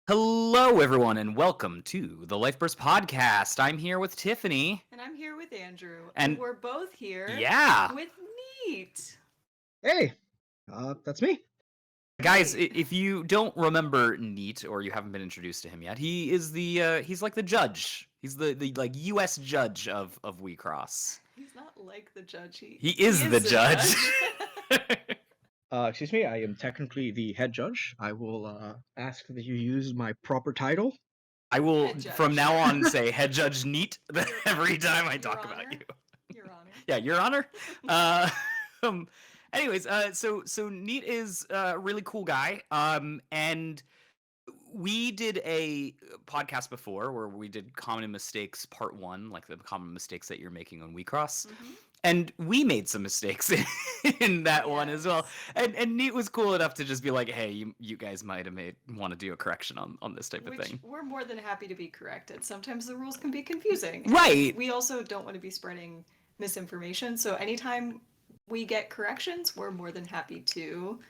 Hello, everyone, and welcome to the Lifeburst Podcast. I'm here with Tiffany, And I'm here with Andrew, and and we're both here yeah, with Neet. Hey, that's me. guys, Great. if you don't remember Neet or you haven't been introduced to him yet, he is he's like the judge. He's the like U.S. judge of Wecross. He's not like the judge. He is the judge. Excuse me, I am technically the head judge. I will ask that you use my proper title. I will Head judge. from now on say head judge Neet every time I talk Your about Honor. you. Your Honor. Yeah, Your Honor. Um, anyways, so Neet is a really cool guy. And we did a podcast before where we did common mistakes part 1, like the common mistakes that you're making on Wecross. Mhm. And we made some mistakes in that one as well. And Neat was cool enough to just be like, hey, you guys might have want to do a correction on this type of Which thing. we're more than happy to be corrected. Sometimes the rules can be confusing. Right. We also don't want to be spreading misinformation, so anytime we get corrections, we're more than happy to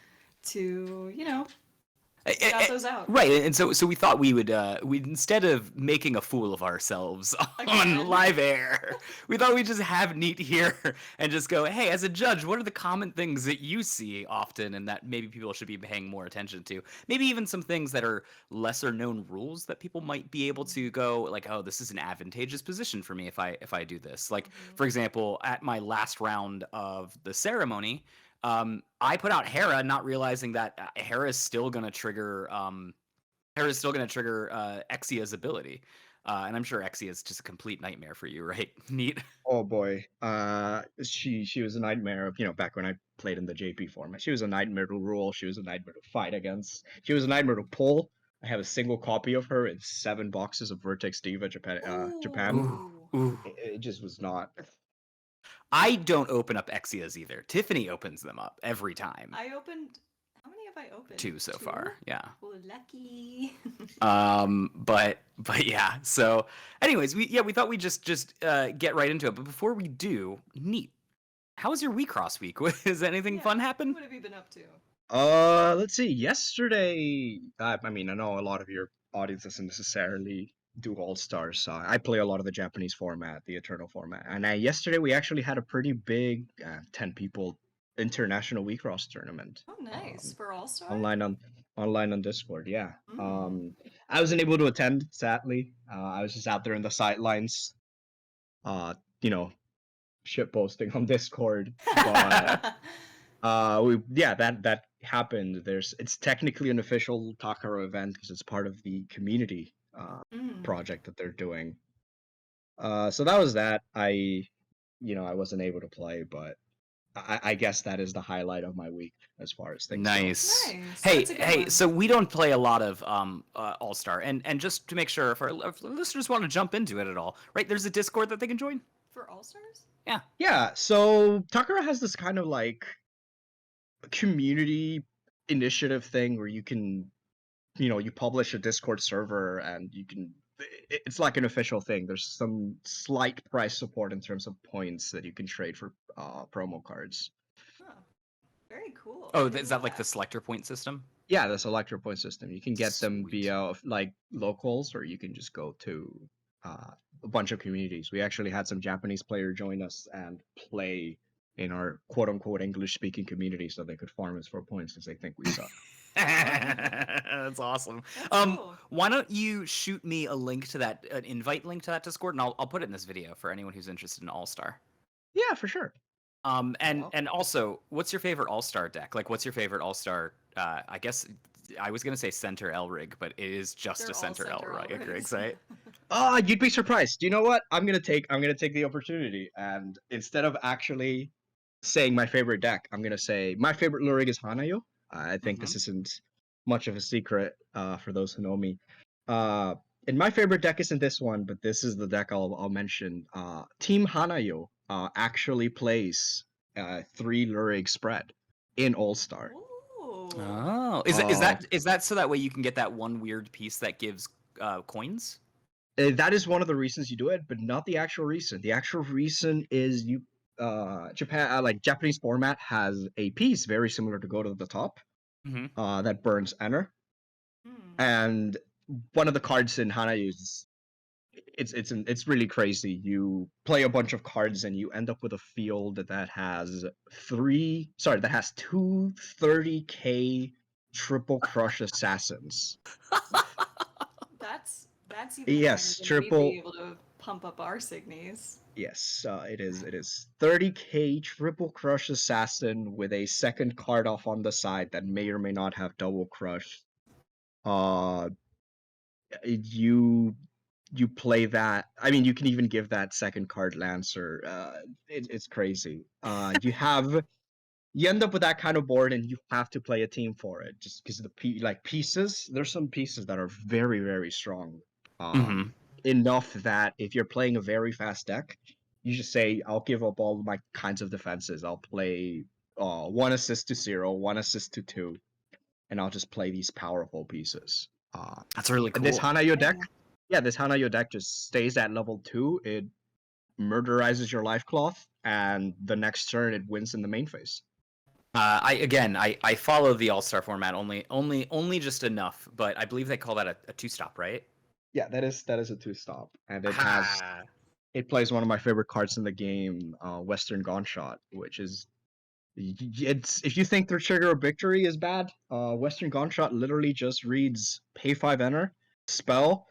shout those out. Right, and so we thought we would instead of making a fool of ourselves Again. on live air, we thought we'd just have Neat here and just go, hey, as a judge, what are the common things that you see often and that maybe people should be paying more attention to? Maybe even some things that are lesser known rules that people might be able to go like, oh, this is an advantageous position for me if I do this. Like, for example, at my last round of the ceremony, I put out Hera, not realizing that Hera is still going to trigger Exia's ability. And I'm sure Exia is just a complete nightmare for you, right? Neat. Oh boy, she was a nightmare of back when I played in the JP format. She was a nightmare to rule. She was a nightmare to fight against. She was a nightmare to pull. I have a single copy of her in 7 boxes of Vertex Diva Japan. Ooh, ooh. It just was not. I don't open up Exia's either. Tiffany opens them up every time. I opened. How many have I opened? 2 so far. Yeah. Well, lucky. But yeah. So, anyways, we thought we'd just get right into it. But before we do, Neat. How was your Wecross week? Has anything fun happen? What have you been up to? Let's see. Yesterday, I mean, I know a lot of your audience doesn't necessarily do All Stars. So I play a lot of the Japanese format, the Eternal format. And yesterday we actually had a pretty big 10 people international Wecross tournament. Oh, nice. For All Star? Online on Discord, yeah. Mm. I wasn't able to attend, sadly. I was just out there in the sidelines, shit posting on Discord. But that happened. It's technically an official Takara event because it's part of the community project that they're doing. So that was that. I wasn't able to play, but I guess that is the highlight of my week as far as things go. Nice. Nice. Hey, That's a good one. so we don't play a lot of All Star, and just to make sure if our listeners want to jump into it at all, right? There's a Discord that they can join. For All Stars? Yeah, so Takara has this kind of like community initiative thing where you can, you publish a Discord server and it's like an official thing. There's some slight price support in terms of points that you can trade for promo cards. Oh, very cool. Oh, I didn't is that know like the selector point system? Yeah, the selector point system. You can get them Sweet. via like locals, or you can just go to a bunch of communities. We actually had some Japanese player join us and play in our quote unquote English speaking community so they could farm us for points because they think we suck. That's awesome. That's cool. Why don't you shoot me a link to that, an invite link to that Discord, and I'll put it in this video for anyone who's interested in All Star. Yeah, for sure. And also, what's your favorite All Star deck? Like, what's your favorite All Star? I guess I was gonna say center Elrig, but it is just They're a all center center Elrig, Elrigs. right? You'd be surprised. Do you know what? I'm gonna take the opportunity, and instead of actually saying my favorite deck, I'm gonna say my favorite Lurig is Hanayo. I think this isn't much of a secret for those who know me. And my favorite deck isn't this one, but this is the deck I'll mention. Team Hanayo actually plays 3 Lurig spread in All Star. Ooh. Oh, is that so that way you can get that one weird piece that gives coins? That is one of the reasons you do it, but not the actual reason. The actual reason is Japanese format has a piece very similar to Go to the Top that burns Enter. Hmm. And one of the cards in Hanayu is it's really crazy. You play a bunch of cards and you end up with a field that has two 30k triple crush assassins. That's even higher Yes, than we'd be triple. able to pump up our Signies. Yes, it is 30k triple crush assassin with a second card off on the side that may or may not have double crush. Uh, you you play that. I mean, you can even give that second card Lancer. It's crazy. You end up with that kind of board, and you have to play a team for it, just because pieces. There's some pieces that are very very strong. Mm-hmm. Enough that if you're playing a very fast deck, you just say, I'll give up all my kinds of defenses. I'll play 1 assist to 0, 1 assist to 2, and I'll just play these powerful pieces. That's really And this cool. Hanayo deck, this Hanayo deck just stays at level 2. It murderizes your life cloth, and the next turn it wins in the main phase. I follow the All-Star format only just enough, but I believe they call that a two-stop, right? Yeah, that is a 2-stop, and Ah. it plays one of my favorite cards in the game, Western Gunshot, which is it's if you think their trigger of victory is bad, Western Gunshot literally just reads pay 5 enter, spell,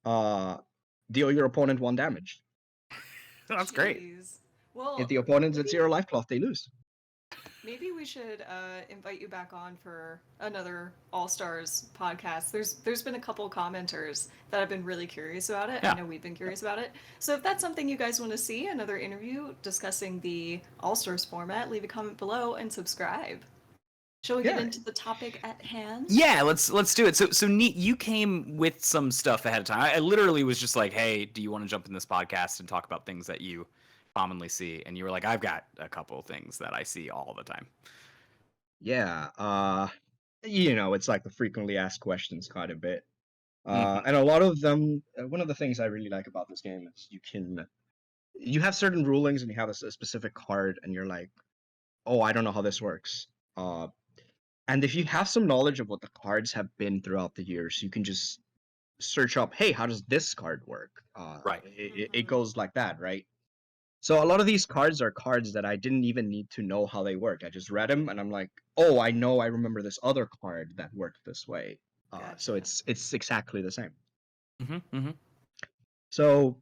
uh, deal your opponent 1 damage. That's great. Jeez. If Well, the opponent's at maybe 0 life cloth, they lose. maybe we should invite you back on for another All Stars podcast. There's been a couple commenters that have been really curious about it. Yeah. I know we've been curious about it. So if that's something you guys want to see, another interview discussing the All Stars format, leave a comment below and subscribe. Shall we get Yeah. into the topic at hand? Yeah, let's do it. So Neet, you came with some stuff ahead of time. I literally was just like, hey, do you want to jump in this podcast and talk about things that you commonly see? And you were like, I've got a couple things that I see all the time. Yeah, it's like the frequently asked questions kind of bit. Mm-hmm. And a lot of them, one of the things I really like about this game is you have certain rulings and you have a specific card and you're like, oh, I don't know how this works. Uh, and if you have some knowledge of what the cards have been throughout the years, you can just search up, hey, how does this card work? Right. It goes like that, right? So a lot of these cards are cards that I didn't even need to know how they work. I just read them and I'm like, oh, I remember this other card that worked this way. So Gotcha. it's exactly the same. Mm-hmm. Mm-hmm. So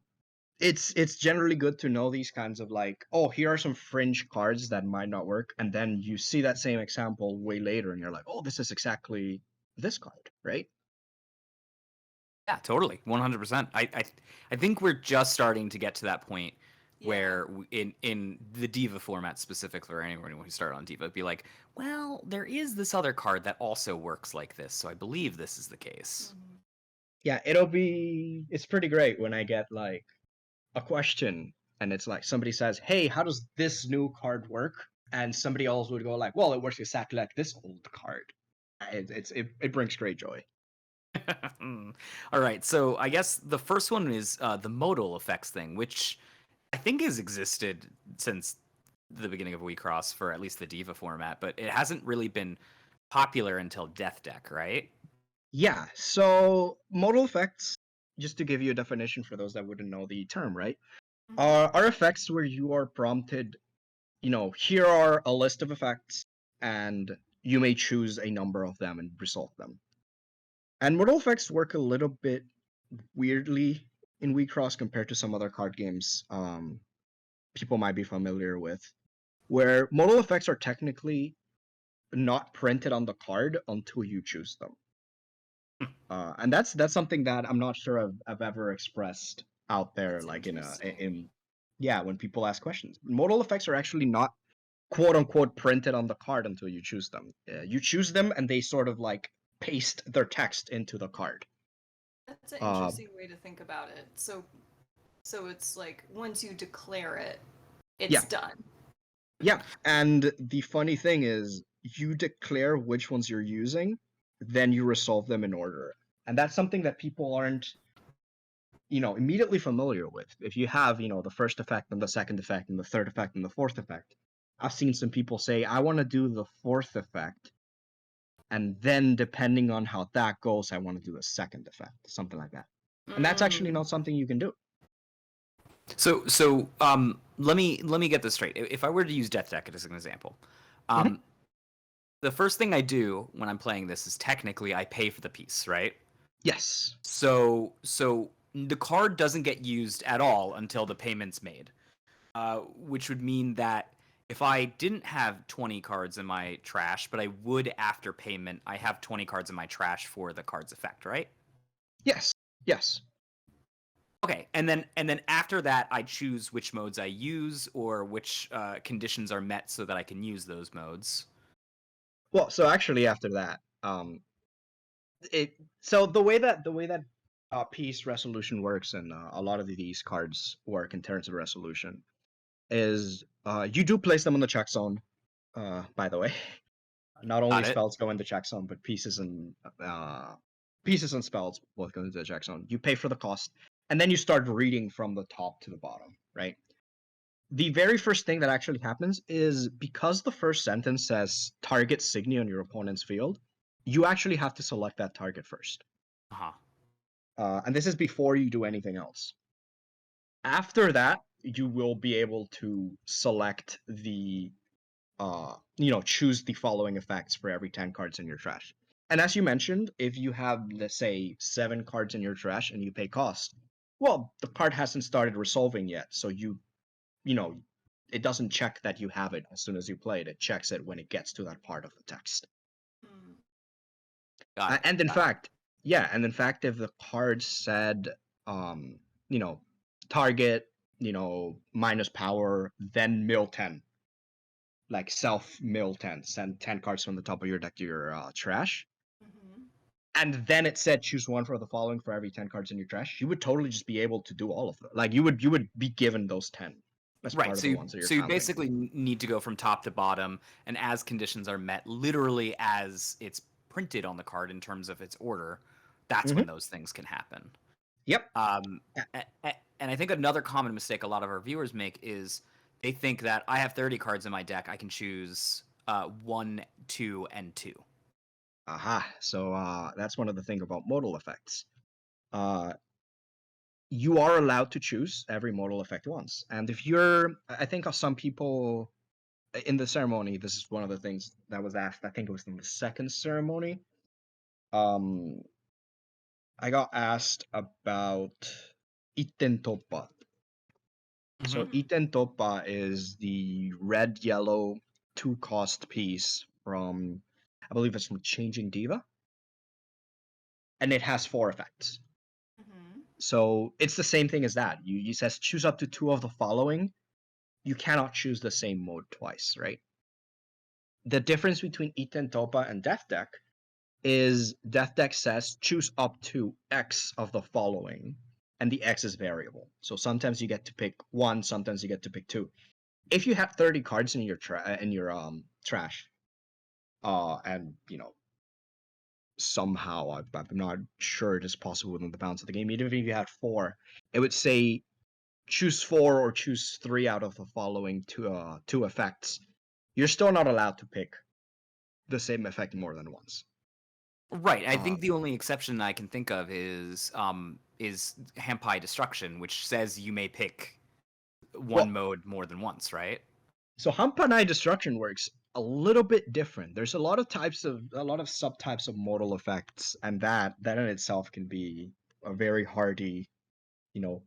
it's generally good to know these kinds of like, oh, here are some fringe cards that might not work, and then you see that same example way later and you're like, oh, this is exactly this card, right? Yeah, totally, 100%. I think we're just starting to get to that point where in the Diva format specifically, or anyone who started on Diva, be like, well, there is this other card that also works like this, so I believe this is the case. Mhm. Yeah, it's pretty great when I get like a question and it's like somebody says, hey, how does this new card work? And somebody else would go like, well, it works exactly like this old card. It brings great joy. All right, so I guess the first one is the modal effects thing, which I think has existed since the beginning of Wixoss for at least the Diva format, but it hasn't really been popular until Death Deck, right? Yeah, so modal effects, just to give you a definition for those that wouldn't know the term, right? Are effects where you are prompted, here are a list of effects, and you may choose a number of them and resolve them. And modal effects work a little bit weirdly in Wecross compared to some other card games people might be familiar with, where modal effects are technically not printed on the card until you choose them. And that's something that I'm not sure I've ever expressed out there, That's like interesting. when people ask questions. Modal effects are actually not quote unquote printed on the card until you choose them. You choose them, and they sort of like paste their text into the card. That's an Uh, interesting way to think about it. So it's like once you declare it, yeah, it's done. yeah. And the funny thing is, you declare which ones you're using, then you resolve them in order, and that's something that people aren't immediately familiar with. If you have the first effect and the second effect and the third effect and the fourth effect, I've seen some people say, I want to do the fourth effect and then depending on how that goes, I want to do a second effect, something like that. And that's actually not something you can do. So let me get this straight. If I were to use Death Deck as an example, the first thing I do when I'm playing this is technically I pay for the piece, right? Yes. So the card doesn't get used at all until the payment's made, which would mean that if I didn't have 20 cards in my trash, but I would after payment, I have 20 cards in my trash for the card's effect, right? Yes. Yes. Okay, and then after that, I choose which modes I use or which conditions are met so that I can use those modes. Well, so actually after that, the way that piece resolution works and a lot of these cards work in terms of resolution is you do place them on the check zone. By the way, not only Got it. spells go into check zone, but pieces and spells both go into the check zone. You pay for the cost, and then you start reading from the top to the bottom, right? The very first thing that actually happens is because the first sentence says target Signy on your opponent's field, you actually have to select that target first. Uh-huh. And this is before you do anything else. After that, you will be able to select the choose the following effects for every 10 cards in your trash. And as you mentioned, if you have, let's say, 7 cards in your trash and you pay cost, well, the card hasn't started resolving yet, so you know, it doesn't check that you have it as soon as you play it. It checks it when it gets to that part of the text. Got it. And in fact, if the card said, um, you know, target, minus power, then mill 10, like self mill 10, send 10 cards from the top of your deck to your trash. And then it said choose one for the following for every 10 cards in your trash. You would totally just be able to do all of them. Like you would be given those 10 as Right, part of so the ones that you're you counting. basically need to go from top to bottom, and as conditions are met, literally as it's printed on the card in terms of its order, that's when those things can happen. Yep. And I think another common mistake a lot of our viewers make is they think that I have 30 cards in my deck, I can choose 1, 2, and 2. Aha. So that's one of the things about modal effects. You are allowed to choose every modal effect once. And if I think of some people in the ceremony, this is one of the things that was asked. I think it was in the second ceremony. I got asked about Iten Topa. So Iten Topa is the red-yellow 2-cost piece from, I believe it's from Changing Diva. And it has 4 effects. So it's the same thing as that. You says choose up to 2 of the following. You cannot choose the same mode twice, right? The difference between Iten Topa and Death Deck is Death Deck says choose up to X of the following, and the X is variable. So sometimes you get to pick 1, sometimes you get to pick 2. If you have 30 cards in your trash, and somehow I'm not sure it is possible within the bounds of the game. Even if you had 4, it would say choose 4 or choose 3 out of the following 2 effects. You're still not allowed to pick the same effect more than once. Right. I think the only exception I can think of is Hampai Destruction, which says you may pick one mode more than once, right? So Hampanai Destruction works a little bit different. There's a lot of subtypes of modal effects, and that in itself can be a very hardy,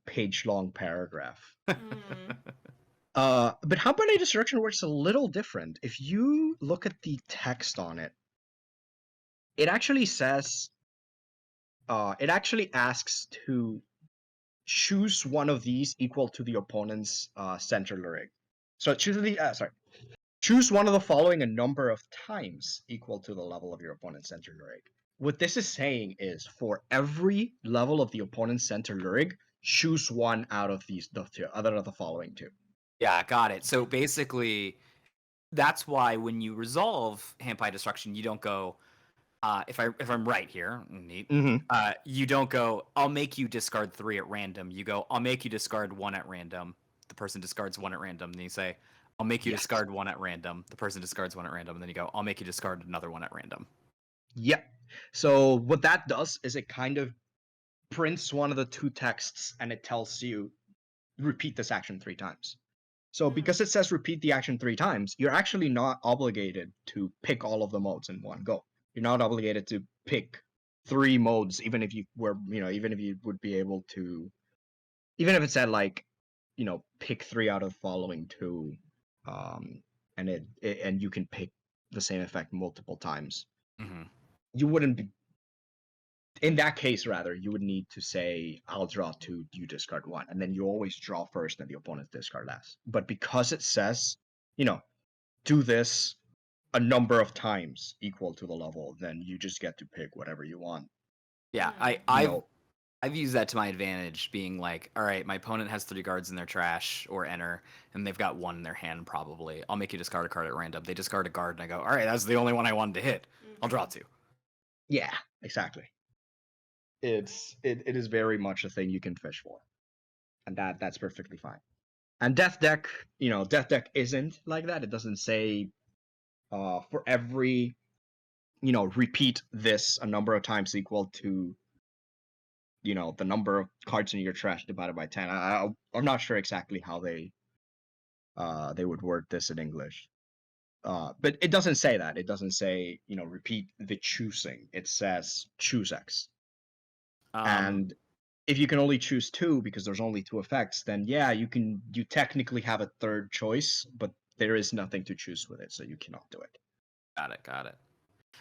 page-long paragraph. But Hampanai Destruction works a little different. If you look at the text on it, it actually says, it actually asks to choose one of these equal to the opponent's center lyric. So choose one of the following a number of times equal to the level of your opponent's center lyric. What this is saying is for every level of the opponent's center lyric, choose one out of the other of the following 2. Yeah, got it. So basically, that's why when you resolve Hampai Destruction, you don't go, if I'm right here, Neet, you don't go, I'll make you discard 3 at random. You go, I'll make you discard 1 at random. The person discards 1 at random. Then you say, I'll make you discard 1 at random. The person discards 1 at random. And then you go, I'll make you discard another 1 at random. Yep. So what that does is it kind of prints one of the two texts and it tells you repeat this action 3 times. So because it says repeat the action 3 times, you're actually not obligated to pick all of the modes in one go. You're not obligated to pick 3 modes, even if you were, even if you would be able to, even if it said like, pick 3 out of the following 2, and and you can pick the same effect multiple times. Mm-hmm. You wouldn't be, in that case, rather, you would need to say, I'll draw 2, you discard 1. And then you always draw first and the opponent discard last. But because it says, do this a number of times equal to the level, then you just get to pick whatever you want. Yeah, You I've used that to my advantage, being like, all right, my opponent has 3 cards in their trash or enter, and they've got 1 in their hand probably. I'll make you discard a card at random. They discard a card, and I go, all right, that's the only one I wanted to hit. I'll draw 2. Yeah, exactly. It is very much a thing you can fish for, and that's perfectly fine. And Death Deck, Death Deck isn't like that. It doesn't say for every, repeat this a number of times equal to, the number of cards in your trash divided by 10. I'm not sure exactly how they would word this in English. But it doesn't say that. It doesn't say, repeat the choosing. It says choose X. And if you can only choose 2 because there's only 2 effects, then yeah, you technically have a third choice, but there is nothing to choose with it, so you cannot do it. Got it.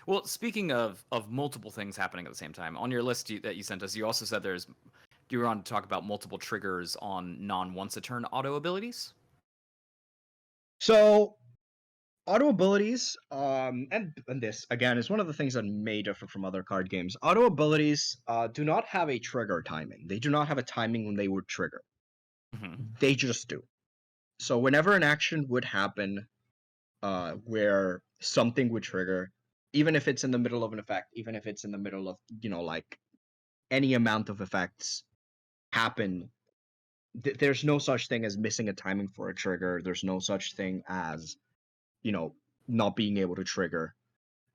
Well, speaking of multiple things happening at the same time, on your list that you sent us, you also said you were on to talk about multiple triggers on non-once-a-turn auto abilities. So auto abilities, and this again is one of the things that may differ from other card games. Auto abilities do not have a trigger timing. They do not have a timing when they would trigger. Mm-hmm. They just do. So whenever an action would happen, where something would trigger, even if it's in the middle of an effect, even if it's in the middle of, like any amount of effects happen, there's no such thing as missing a timing for a trigger. There's no such thing as, not being able to trigger.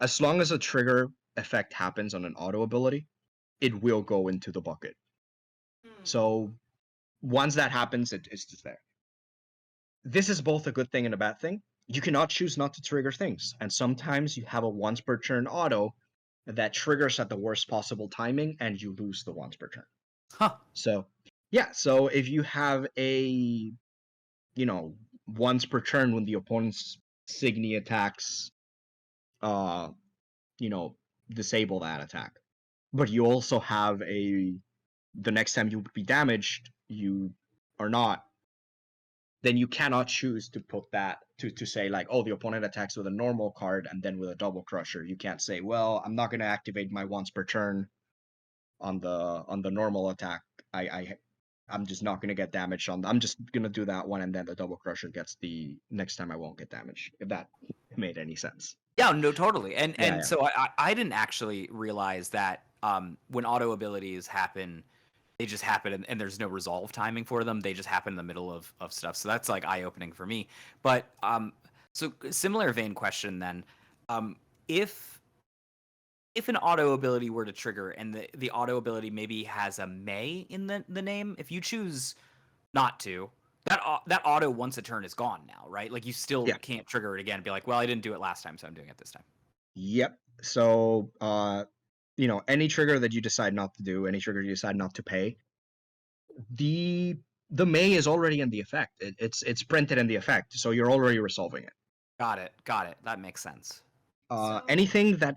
As long as a trigger effect happens on an auto ability, it will go into the bucket. So once that happens, it's just there. This is both a good thing and a bad thing. You cannot choose not to trigger things, and sometimes you have a once per turn auto that triggers at the worst possible timing, and you lose the once per turn. Huh. So, yeah, so if you have a, once per turn when the opponent's Signy attacks, disable that attack. But you also have the next time you would be damaged, you are not, then you cannot choose to put that to say like, oh, the opponent attacks with a normal card and then with a double crusher. You can't say, well, I'm not going to activate my once per turn on the normal attack. I'm just not going to get damaged I'm just going to do that one, and then the double crusher gets the next time I won't get damaged, if that made any sense. Yeah, no, totally. Yeah. So I didn't actually realize that when auto abilities happen, they just happen and there's no resolve timing for them. They just happen in the middle of stuff. So that's like eye-opening for me. But so similar vein question then. If an auto ability were to trigger and the auto ability maybe has a may in the name, if you choose not to, that auto once a turn is gone now, right? Like you still can't trigger it again and be like, well, I didn't do it last time, so I'm doing it this time. Yep. So any trigger that you decide not to do, any trigger you decide not to pay, the may is already in the effect. It's printed in the effect, so you're already resolving it. Got it. That makes sense. Anything that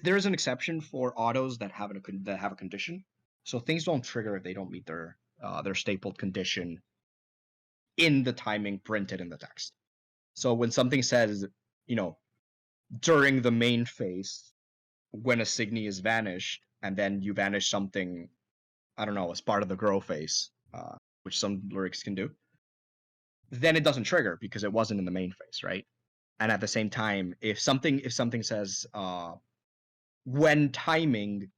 there is an exception for autos that have a condition. So things don't trigger if they don't meet their stapled condition in the timing printed in the text. So when something says, during the main phase, when a Signy is vanished, and then you vanish something, I don't know, as part of the grow phase, which some lyrics can do, then it doesn't trigger because it wasn't in the main phase, right? And at the same time, if something says when timing,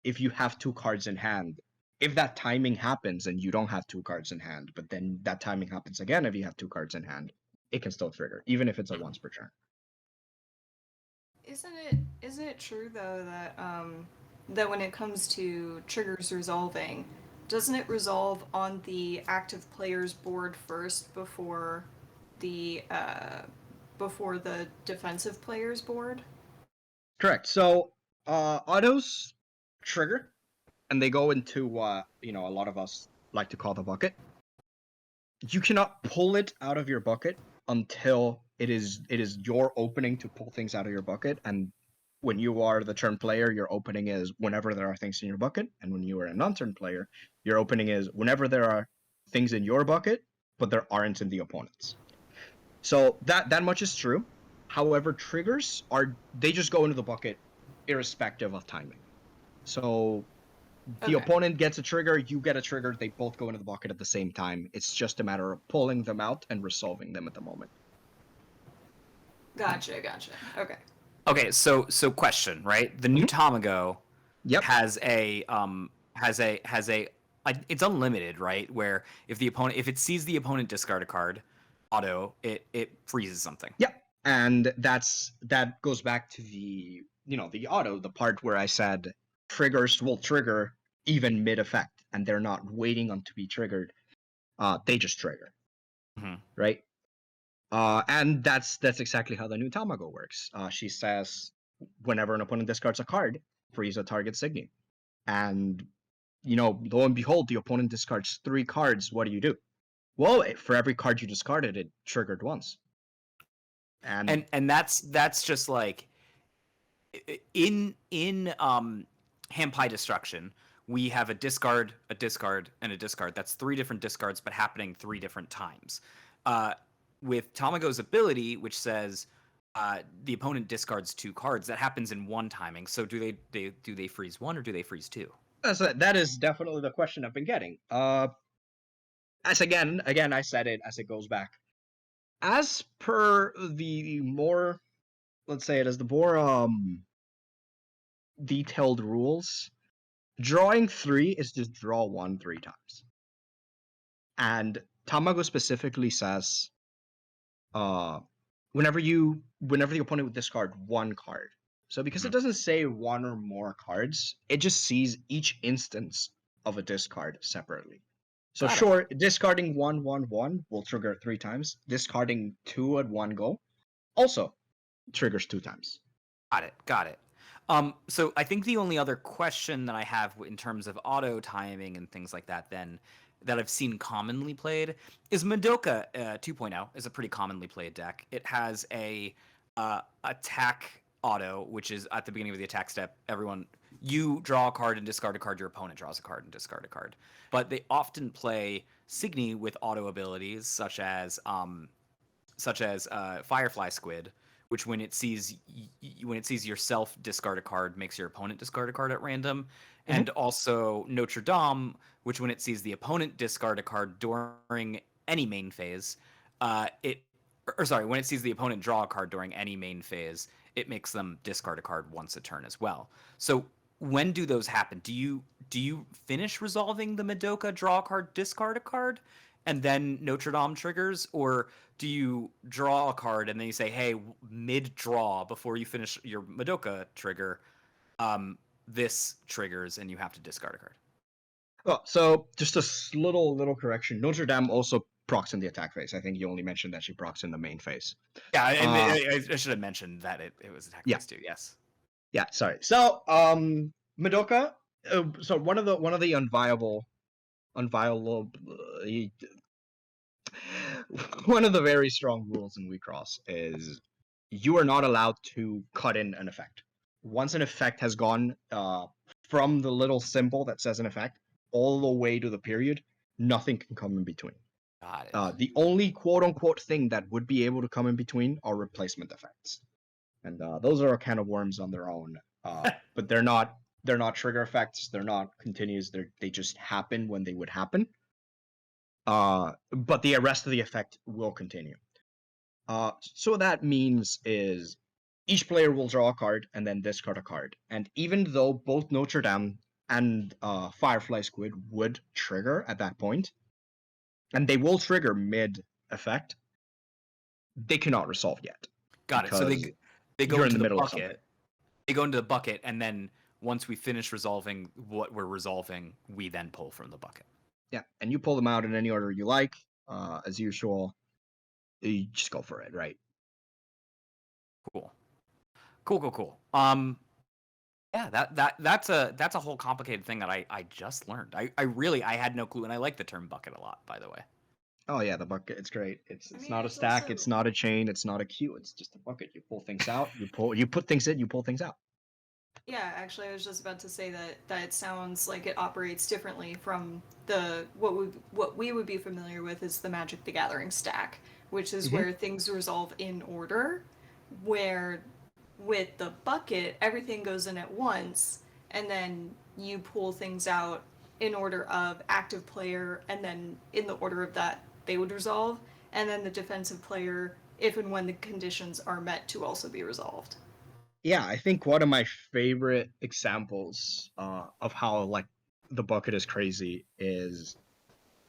if you have 2 cards in hand, if that timing happens and you don't have 2 cards in hand, but then that timing happens again if you have 2 cards in hand, it can still trigger, even if it's a once per turn. isn't it true though that when it comes to triggers resolving, doesn't it resolve on the active player's board first the before the defensive player's board? Correct. So autos trigger, and they go into what a lot of us like to call the bucket. You cannot pull it out of your bucket until it is your opening to pull things out of your bucket. And when you are the turn player, your opening is whenever there are things in your bucket, and when you are a non-turn player, your opening is whenever there are things in your bucket, but there aren't in the opponent's. So that much is true. However, triggers they just go into the bucket irrespective of timing. So the opponent gets a trigger, you get a trigger, they both go into the bucket at the same time. It's just a matter of pulling them out and resolving them at the moment. Gotcha. Okay. Okay, so question, right? The new Tamago Yep. has a it's unlimited, right? Where if it sees the opponent discard a card, auto, it freezes something. Yep. And that goes back to the auto, the part where I said triggers will trigger even mid effect, and they're not waiting on to be triggered. They just trigger. Mm-hmm. Right? And that's exactly how the new Tamago works. She says whenever an opponent discards a card, freeze a target signet. And lo and behold, the opponent discards 3 cards. What do? Well, for every card you discarded, it triggered once. And that's just like in Hampai Destruction, we have a discard, and a discard. That's 3 different discards, but happening 3 different times. With Tamago's ability, which says the opponent discards 2 cards, that happens in 1 timing. So do they freeze 1 or do they freeze 2? that is definitely the question I've been getting. As again, I said it as it goes back. As per the more, let's say it as the more detailed rules, drawing 3 is just draw 1 3 times. And Tamago specifically says whenever the opponent would discard 1 card. So because it doesn't say 1 or more cards, it just sees each instance of a discard separately. So sure, discarding 1 1 1 will trigger 3 times. Discarding 2 at 1 go also triggers 2 times. Got it. So I think the only other question that I have in terms of auto timing and things like that then that I've seen commonly played is Madoka 2.0 is a pretty commonly played deck. It has a attack auto, which is at the beginning of the attack step, you draw a card and discard a card, your opponent draws a card and discard a card. But they often play Signy with auto abilities such as Firefly Squid, which when it sees yourself discard a card, makes your opponent discard a card at random, and also Notre Dame, which when it sees the opponent discard a card during any main phase, when it sees the opponent draw a card during any main phase, it makes them discard a card once a turn as well. So when do those happen? Do you finish resolving the Madoka, draw a card, discard a card, and then Notre Dame triggers, or do you draw a card and then you say, hey, mid-draw, before you finish your Madoka trigger, this triggers and you have to discard a card? Well, so just a little correction. Notre Dame also procs in the attack phase. I think you only mentioned that she procs in the main phase. Yeah, I should have mentioned that it was attack phase too. Yes. Yeah, sorry. So, Madoka. So one of the unviable, one of the very strong rules in Wixoss is you are not allowed to cut in an effect. Once an effect has gone from the little symbol that says an effect all the way to the period, nothing can come in between. Got it. The only quote-unquote thing that would be able to come in between are replacement effects, and those are a can of worms on their own. But they're not trigger effects. They're not continuous. They just happen when they would happen. But the rest of the effect will continue. So what that means is each player will draw a card and then discard a card. And even though both Notre Dame and Firefly Squid would trigger at that point, and they will trigger mid-effect, they cannot resolve yet. Got it. So they go into the bucket. they go into the bucket, and then once we finish resolving what we're resolving, we then pull from the bucket. Yeah, and you pull them out in any order you like, as usual. You just go for it, right? Cool. Yeah, that's a whole complicated thing that I just learned. I had no clue, and I like the term bucket a lot, by the way. Oh yeah, the bucket, it's great. It's I mean, not a it's stack, also- it's not a chain, it's not a queue, it's just a bucket. You pull things out, you put things in, you pull things out. Yeah, actually, I was just about to say that it sounds like it operates differently from the what we would be familiar with is the Magic the Gathering stack, which is where things resolve in order, where with the bucket everything goes in at once, and then you pull things out in order of active player, and then in the order of that they would resolve, and then the defensive player, if and when the conditions are met, to also be resolved. Yeah, I think one of my favorite examples of how like the bucket is crazy is,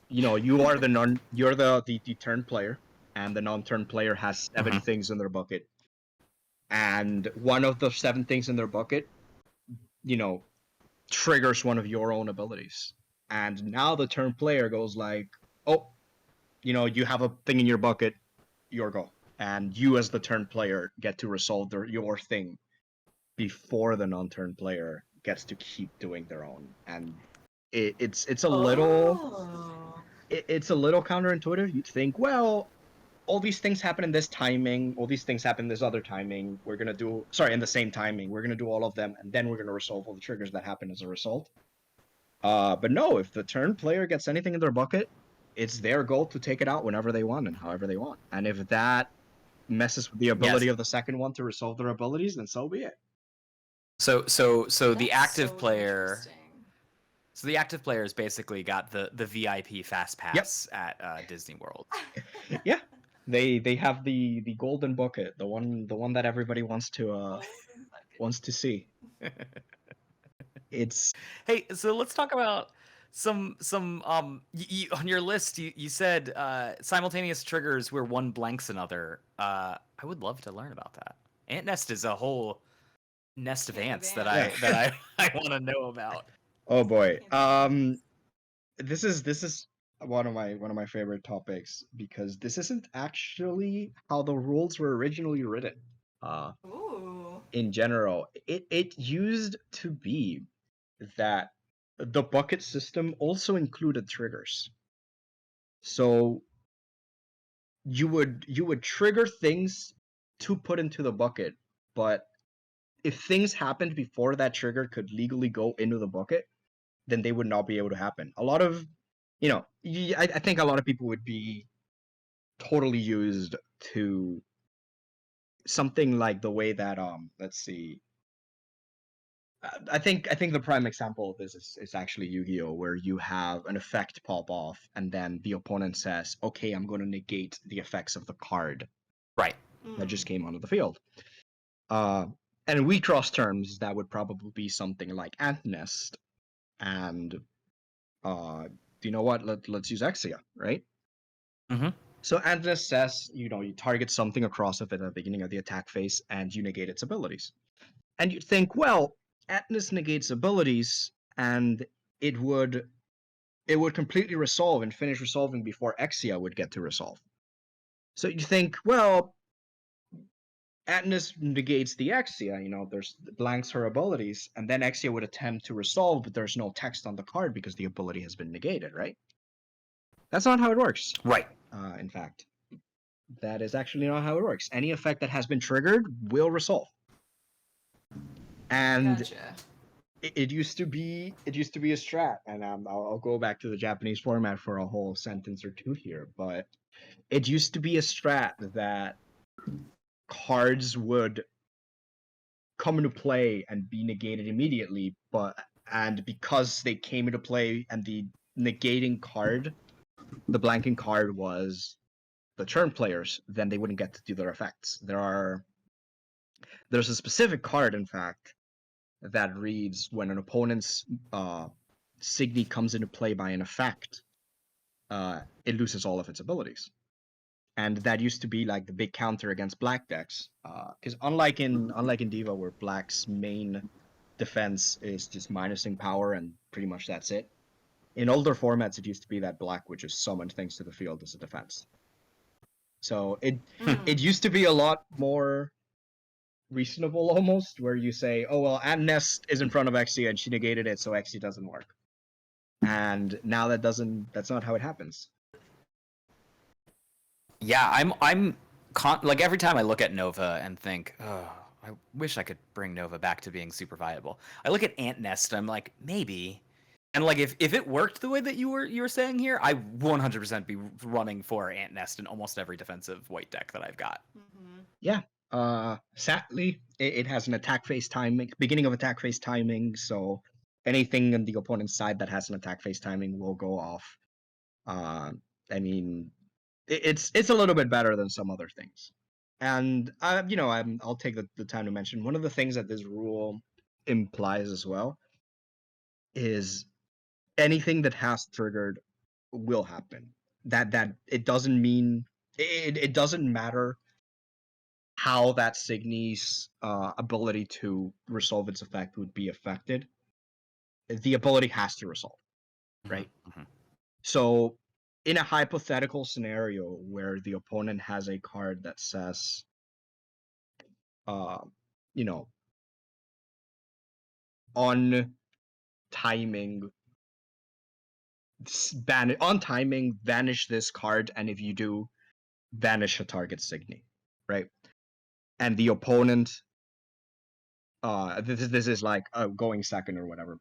you are you're the turn player, and the non-turn player has 7 things in their bucket, and one of the 7 things in their bucket, triggers one of your own abilities, and now the turn player goes like, oh, you have a thing in your bucket, your go, and you as the turn player get to resolve your thing before the non-turn player gets to keep doing their own. And it's a little Oh. it's a little counterintuitive. You'd think, well, all these things happen in this timing, all these things happen in this other timing, in the same timing, we're gonna do all of them, and then we're gonna resolve all the triggers that happen as a result. But no, if the turn player gets anything in their bucket, it's their goal to take it out whenever they want and however they want. And if that messes with the ability of the second one to resolve their abilities, then so be it. So the active so player. interesting. So the active players basically got the VIP fast pass at Disney World. Yeah, they have the golden bucket, the one that everybody wants to see. It's Hey, so let's talk about some on your list. You said simultaneous triggers where one blanks another. I would love to learn about that. Ant Nest is a whole nest of Can of ants that ants. I want to know about. oh boy. Can of ants. This is one of my favorite topics, because this isn't actually how the rules were originally written. Ooh. In general, it used to be that the bucket system also included triggers. So you would trigger things to put into the bucket, but if things happened before that trigger could legally go into the bucket, then they would not be able to happen. A lot of, I think a lot of people would be totally used to something like the way that let's see. I think the prime example of this is actually Yu-Gi-Oh, where you have an effect pop off, and then the opponent says, "Okay, I'm going to negate the effects of the card Right. that just came onto the field." Uh, and in Wixoss terms, that would probably be something like Ant Nest, and you know what? Let's use Exia, right? Mm-hmm. So Ant Nest says, you target something across of it at the beginning of the attack phase, and you negate its abilities. And you'd think, well, Atlas negates abilities, and it would completely resolve and finish resolving before Exia would get to resolve. So you think, well, Atlas negates the Exia, there's blanks her abilities, and then Exia would attempt to resolve, but there's no text on the card because the ability has been negated, right? That's not how it works. Right. In fact, that is actually not how it works. Any effect that has been triggered will resolve. And Gotcha. it used to be a strat, and I'll go back to the Japanese format for a whole sentence or two here, but it used to be a strat that cards would come into play and be negated immediately, and because they came into play and the negating card, the blanking card was the turn players, then they wouldn't get to do their effects. There's a specific card, in fact, that reads, when an opponent's Signy comes into play by an effect, it loses all of its abilities. and that used to be like the big counter against black decks. Because unlike in Diva, where black's main defense is just minusing power and pretty much that's it. In older formats, it used to be that black would just summon things to the field as a defense. So it used to be a lot more reasonable almost, where you say, oh well, and Nest is in front of Exia and she negated it, so Exia doesn't work. And now that's not how it happens. Yeah, I'm like every time I look at Nova and think, oh, I wish I could bring Nova back to being super viable. I look at Ant Nest, I'm like, maybe. And like if it worked the way that you were saying here, I 100% be running for Ant Nest in almost every defensive white deck that I've got. Mm-hmm. Yeah. Sadly, it has an attack phase timing, beginning of attack phase timing, so anything on the opponent's side that has an attack phase timing will go off. I mean, it's a little bit better than some other things. And I'll take the time to mention one of the things that this rule implies as well is anything that has triggered will happen. That it doesn't mean it doesn't matter how that Signy's ability to resolve its effect would be affected. The ability has to resolve, right? Mm-hmm. So, in a hypothetical scenario where the opponent has a card that says, you know, on timing, vanish this card, and if you do, vanish a target Signy, right? And the opponent, this is like going second or whatever.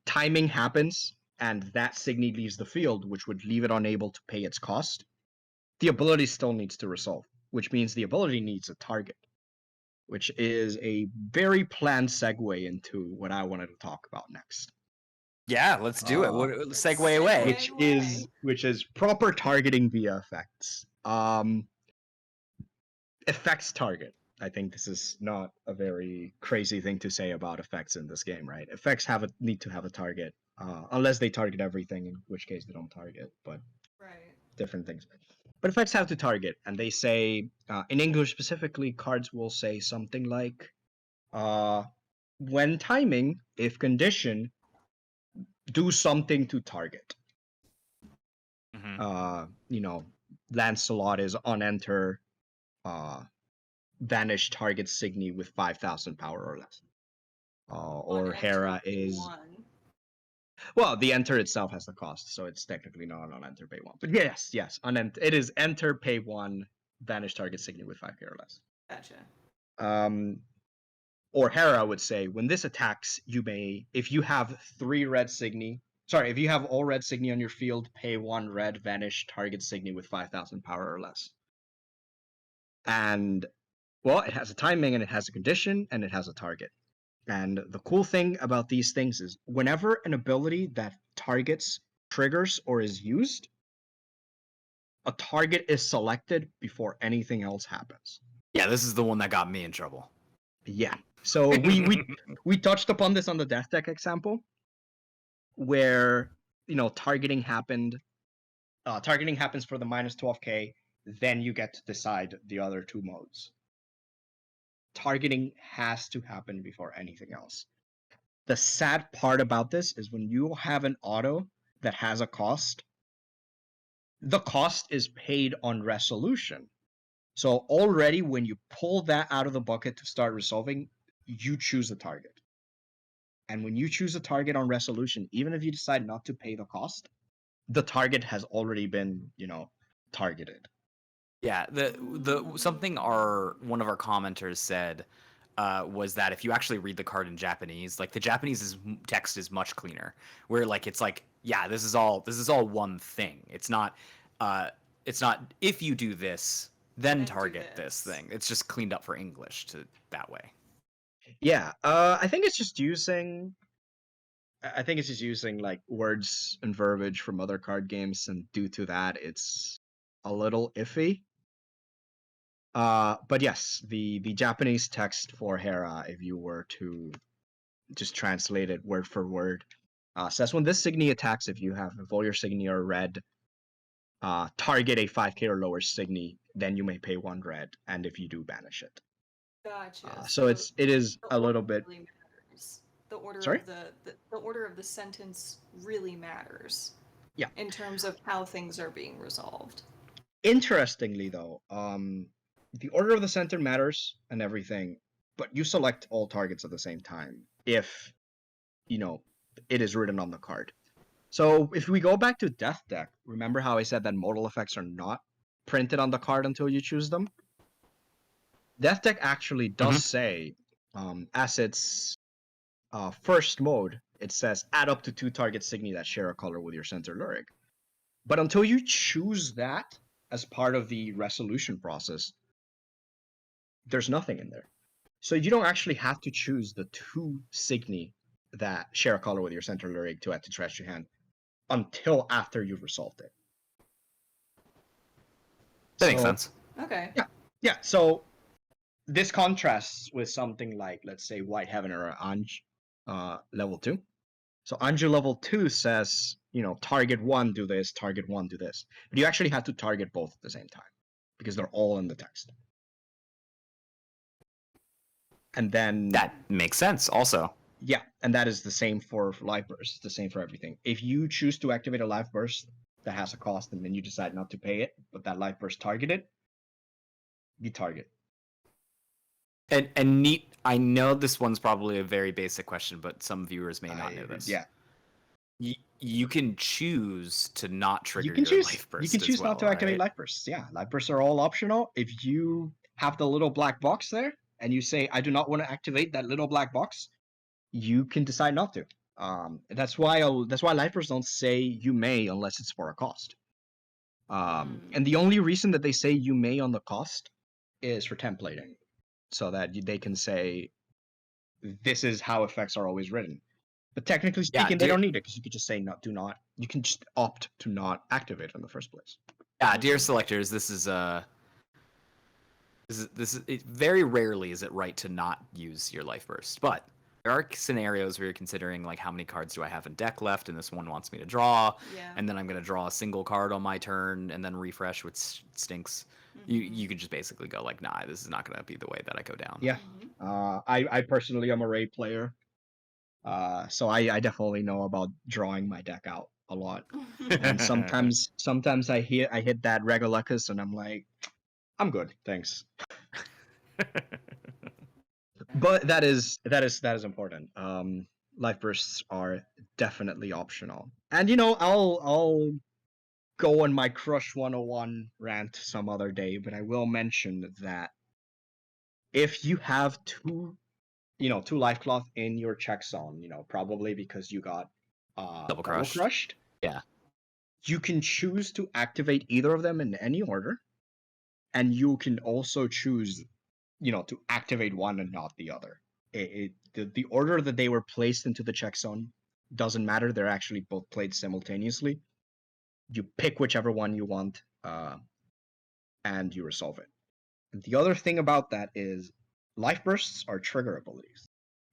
Timing happens, and that Signy leaves the field, which would leave it unable to pay its cost. The ability still needs to resolve, which means the ability needs a target, which is a very planned segue into what I wanted to talk about next. Yeah, let's do it. Segue away. Which is proper targeting via effects. Effects target. I think this is not a very crazy thing to say about effects in this game, right? Effects need to have a target, unless they target everything, in which case they don't target, but Right. different things. But effects have to target, and they say, in English specifically, cards will say something like, when timing, if condition, do something to target. Mm-hmm. Lancelot is on enter, vanish target Signy with 5,000 power or less. Or Hera is... Well, the enter itself has the cost, so it's technically not on enter, pay 1. But yes, it is enter, pay 1, vanish target Signy with 5k or less. Gotcha. Or Hera would say, when this attacks, you may, if you have if you have all red Signy on your field, pay 1 red, vanish target Signy with 5,000 power or less. And, well, it has a timing, and it has a condition, and it has a target. And the cool thing about these things is whenever an ability that targets, triggers, or is used, a target is selected before anything else happens. Yeah, this is the one that got me in trouble. Yeah. So we touched upon this on the Death Deck example, where targeting happens for the minus 12k, then you get to decide the other 2 modes. Targeting has to happen before anything else. The sad part about this is when you have an auto that has a cost, the cost is paid on resolution. So already when you pull that out of the bucket to start resolving, you choose a target. And when you choose a target on resolution, even if you decide not to pay the cost, the target has already been, targeted. Yeah, the something one of our commenters said was that if you actually read the card in Japanese, like the Japanese text is much cleaner. Where like it's like, yeah, this is all one thing. It's not if you do this, then target this thing. It's just cleaned up for English to that way. Yeah, I think it's just using like words and verbiage from other card games, and due to that, it's a little iffy. But yes, the Japanese text for Hera, if you were to just translate it word for word, says when this Signy attacks, if all your Signy are red, target a 5k or lower Signy, then you may pay 1 red, and if you do, banish it. Gotcha. So it is the a little order bit. really matters. The order Sorry? of the order of the sentence really matters. Yeah. In terms of how things are being resolved. Interestingly, though, the order of the center matters and everything, but you select all targets at the same time if, it is written on the card. So if we go back to Death Deck, remember how I said that modal effects are not printed on the card until you choose them? Death Deck actually does say, as its first mode, it says add up to 2 target Signy that share a color with your center Lyric. But until you choose that as part of the resolution process, there's nothing in there. So you don't actually have to choose the 2 Signy that share a color with your center Lyric to add to trash your hand until after you've resolved it. That makes sense. Okay. Yeah. So this contrasts with something like, let's say, White Heaven or Anj level 2. So Anju level 2 says, target 1, do this, target 1, do this. But you actually have to target both at the same time because they're all in the text. And then That makes sense also. Yeah, and that is the same for Life Burst. It's the same for everything. If you choose to activate a Life Burst that has a cost and then you decide not to pay it, but that Life Burst targeted, you target. And Neet, I know this one's probably a very basic question, but some viewers may not know this. Yeah. You can choose to not trigger You can your choose. life burst. You can choose as well, not to activate right? Life Bursts. Yeah, Life Bursts are all optional. If you have the little black box there and you say, I do not want to activate that little black box, you can decide not to. That's why Life Bursts don't say you may unless it's for a cost. And the only reason that they say you may on the cost is for templating, so that they can say this is how effects are always written. But technically speaking, they don't need it because you could just say not, do not. You can just opt to not activate in the first place. Yeah, dear selectors, this is very rarely is it right to not use your life burst, but there are scenarios where you're considering like how many cards do I have in deck left, and this one wants me to draw, and then I'm gonna draw a single card on my turn and then refresh, which stinks. You could just basically go like, nah, this is not gonna be the way that I go down. Yeah, I personally am a Ray player, so I definitely know about drawing my deck out a lot, and sometimes I hit that Regalecus and I'm like, I'm good, thanks. But that is important. Life bursts are definitely optional, and I'll go on my Crush 101 rant some other day, but I will mention that if you have two life cloth in your check zone, probably because you got Double crushed. Yeah. You can choose to activate either of them in any order, and you can also choose, to activate one and not the other. The order that they were placed into the check zone doesn't matter. They're actually both played simultaneously. You pick whichever one you want, and you resolve it. And the other thing about that is life bursts are trigger abilities.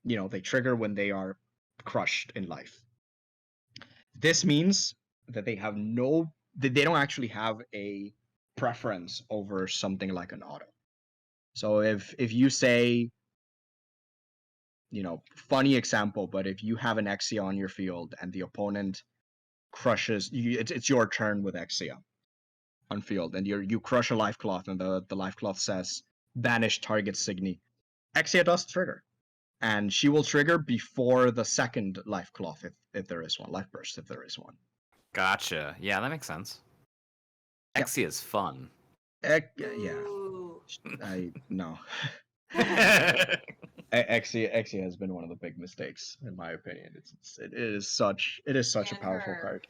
They trigger when they are crushed in life. This means that they don't actually have a preference over something like an auto. So if you say, funny example, but if you have an Exia on your field and the opponent crushes you, it's your turn with Exia on field, and you crush a life cloth, and the life cloth says banish target Signy. Exia does trigger, and she will trigger before the second life cloth if there is one, life burst if there is one. Gotcha. Yeah, that makes sense. Exia is fun. Yeah. I no. Exia has been one of the big mistakes in my opinion. It is such a powerful card.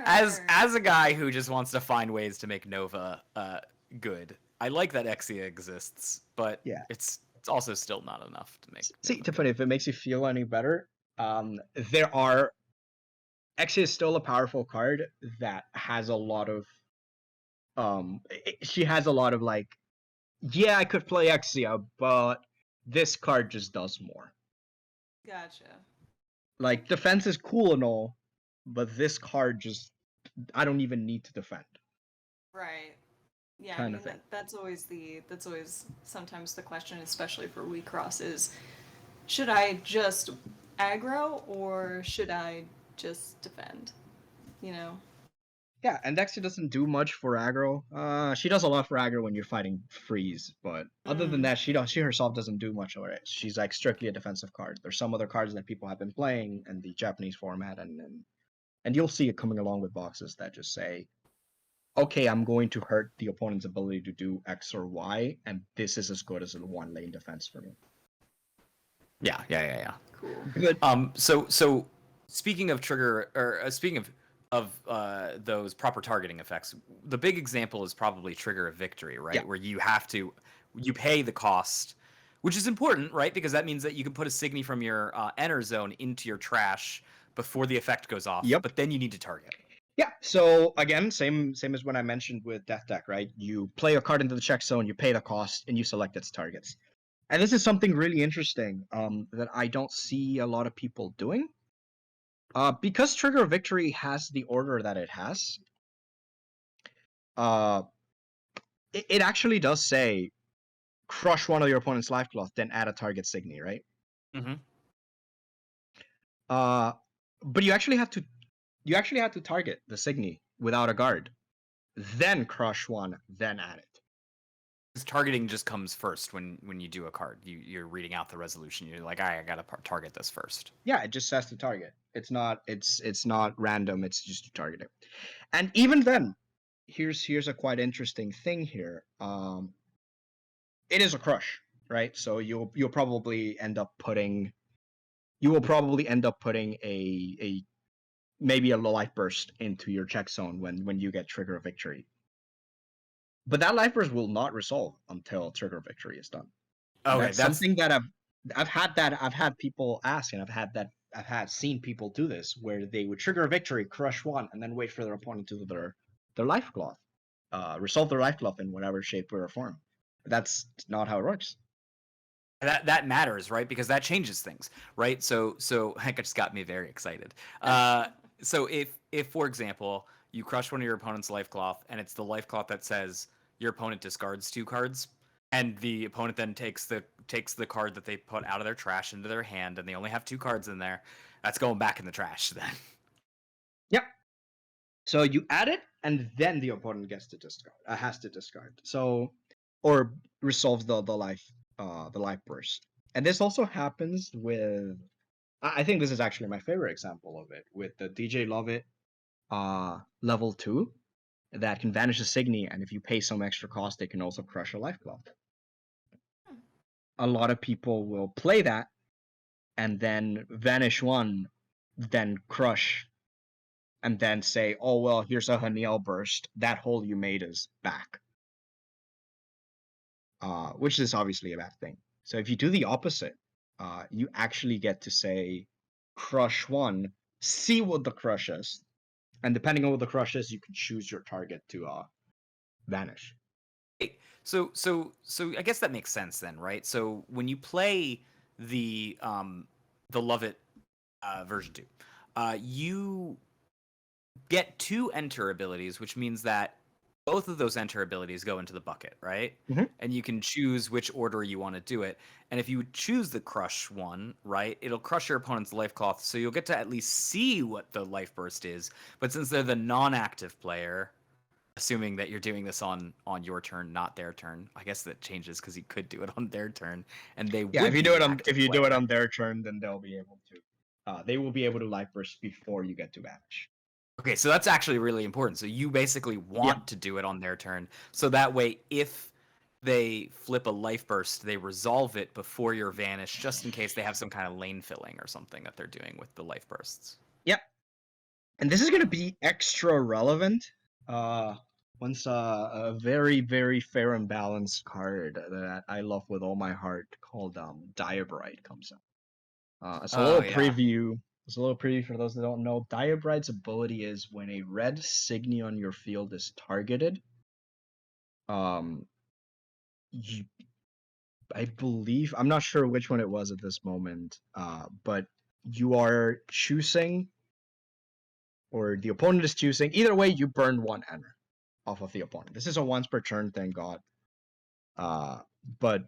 As a guy who just wants to find ways to make Nova good, I like that Exia exists, but it's also still not enough to make. See, Tiffany, if it makes you feel any better, Exia is still a powerful card that has a lot of she has a lot of like, yeah, I could play Exia, but this card just does more. Gotcha. Like, defense is cool and all, but this card just I don't even need to defend. Right. Yeah, I Kind mean of thing. that's always sometimes the question, especially for Wecross, is should I just aggro or should I just defend? You know? Yeah, and Exia doesn't do much for aggro. She does a lot for aggro when you're fighting freeze, but other than Mm. that, she herself doesn't do much of it. She's like strictly a defensive card. There's some other cards that people have been playing in the Japanese format, and you'll see it coming along with boxes that just say, okay, I'm going to hurt the opponent's ability to do X or Y, and this is as good as a one lane defense for me. Yeah. Cool. Good. So speaking of trigger, or speaking of those proper targeting effects, the big example is probably Trigger of Victory, right? Yeah. Where you pay the cost, which is important, right? Because that means that you can put a Signy from your enter zone into your trash before the effect goes off. Yep. But then you need to target. Yeah, so again, same as when I mentioned with Death Deck, right? You play a card into the check zone, you pay the cost, and you select its targets. And this is something really interesting that I don't see a lot of people doing. Because Trigger of Victory has the order that it has, it actually does say crush one of your opponent's life cloth, then add a target Signy, right? Mm-hmm. But you actually have to target the Signy without a guard, then crush one, then add it. Targeting just comes first when you do a card. You're reading out the resolution. You're like, I gotta target this first. Yeah, it just says to target. It's not random. It's just to target it. And even then, here's a quite interesting thing here. It is a crush, right? So you'll probably end up putting a maybe a life burst into your check zone when you get Trigger of Victory. But that life burst will not resolve until Trigger of Victory is done. And Okay, that's something that I've had people ask, and I've had seen people do this where they would Trigger a Victory, crush one, and then wait for their opponent to do their life cloth, resolve their life cloth in whatever shape or form. That's not how it works. that matters, right? Because that changes things, right? So Hank just got me very excited. So if for example you crush one of your opponent's life cloth and it's the life cloth that says your opponent discards 2 cards, and the opponent then takes the card that they put out of their trash into their hand, and they only have 2 cards in there, that's going back in the trash then. Yep. So you add it, and then the opponent gets to discard. Has to discard. So, or resolves the life burst. And this also happens with. I think this is actually my favorite example of it with the DJ Lovett level 2 that can vanish a Signy, and if you pay some extra cost, they can also crush a life cloth. A lot of people will play that and then vanish one, then crush, and then say, oh, well, here's a Haniel burst. That hole you made is back. Which is obviously a bad thing. So if you do the opposite, you actually get to say, crush one, see what the crush is, and depending on what the crush is, you can choose your target to vanish. So I guess that makes sense then, right? So when you play the Love It version 2, you get 2 enter abilities, which means that both of those enter abilities go into the bucket, right? Mm-hmm. And you can choose which order you want to do it. And if you choose the crush one, right, it'll crush your opponent's life cloth, so you'll get to at least see what the life burst is. But since they're the non-active player, assuming that you're doing this on your turn, not their turn, I guess that changes because you could do it on their turn, and they Yeah, would if you be do the it on active player. their turn, then they'll be able to. They will be able to life burst before you get to vanish. Okay, so that's actually really important. So you basically want to do it on their turn, so that way if they flip a life burst, they resolve it before your vanish, just in case they have some kind of lane filling or something that they're doing with the life bursts. Yep. And this is going to be extra relevant once a very, very fair and balanced card that I love with all my heart called Diabrite comes out. It's a little preview. It's a little preview for those that don't know. Diabrite's ability is when a red Signy on your field is targeted. I believe, I'm not sure which one it was at this moment, but you are choosing or the opponent is choosing. Either way, you burn 1 enter off of the opponent. This is a once per turn, thank God. But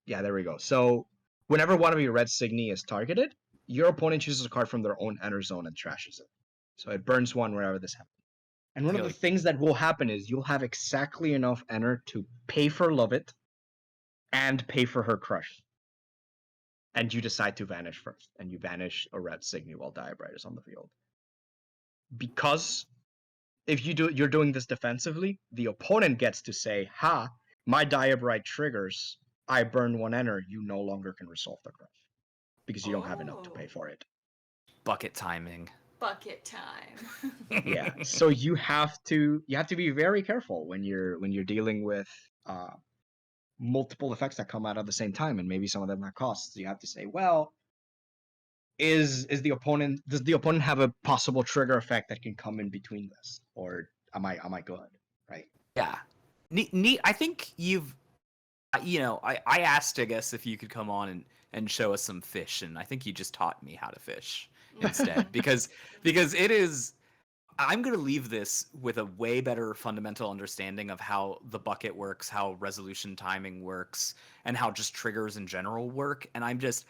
yeah, there we go. So whenever one of your red Signy is targeted, your opponent chooses a card from their own enter zone and trashes it. So it burns 1 wherever this happens. And one of the things that will happen is you'll have exactly enough enter to pay for Love It and pay for her Crush. And you decide to vanish first, and you vanish a red Signy while Diabrite is on the field. Because if you're doing this defensively, the opponent gets to say, "Ha, my Diabrite triggers. I burn 1 enter. You no longer can resolve the Crush because you don't have enough to pay for it." Bucket timing. Bucket time. Yeah. So you have to be very careful when you're dealing with multiple effects that come out at the same time, and maybe some of them have costs. You have to say, well, does the opponent have a possible trigger effect that can come in between this, or am I good, right? Yeah. Neat. I think you've, I asked, I guess, if you could come on and show us some fish, and I think you just taught me how to fish instead, because it is. I'm going to leave this with a way better fundamental understanding of how the bucket works, how resolution timing works, and how just triggers in general work. And I'm just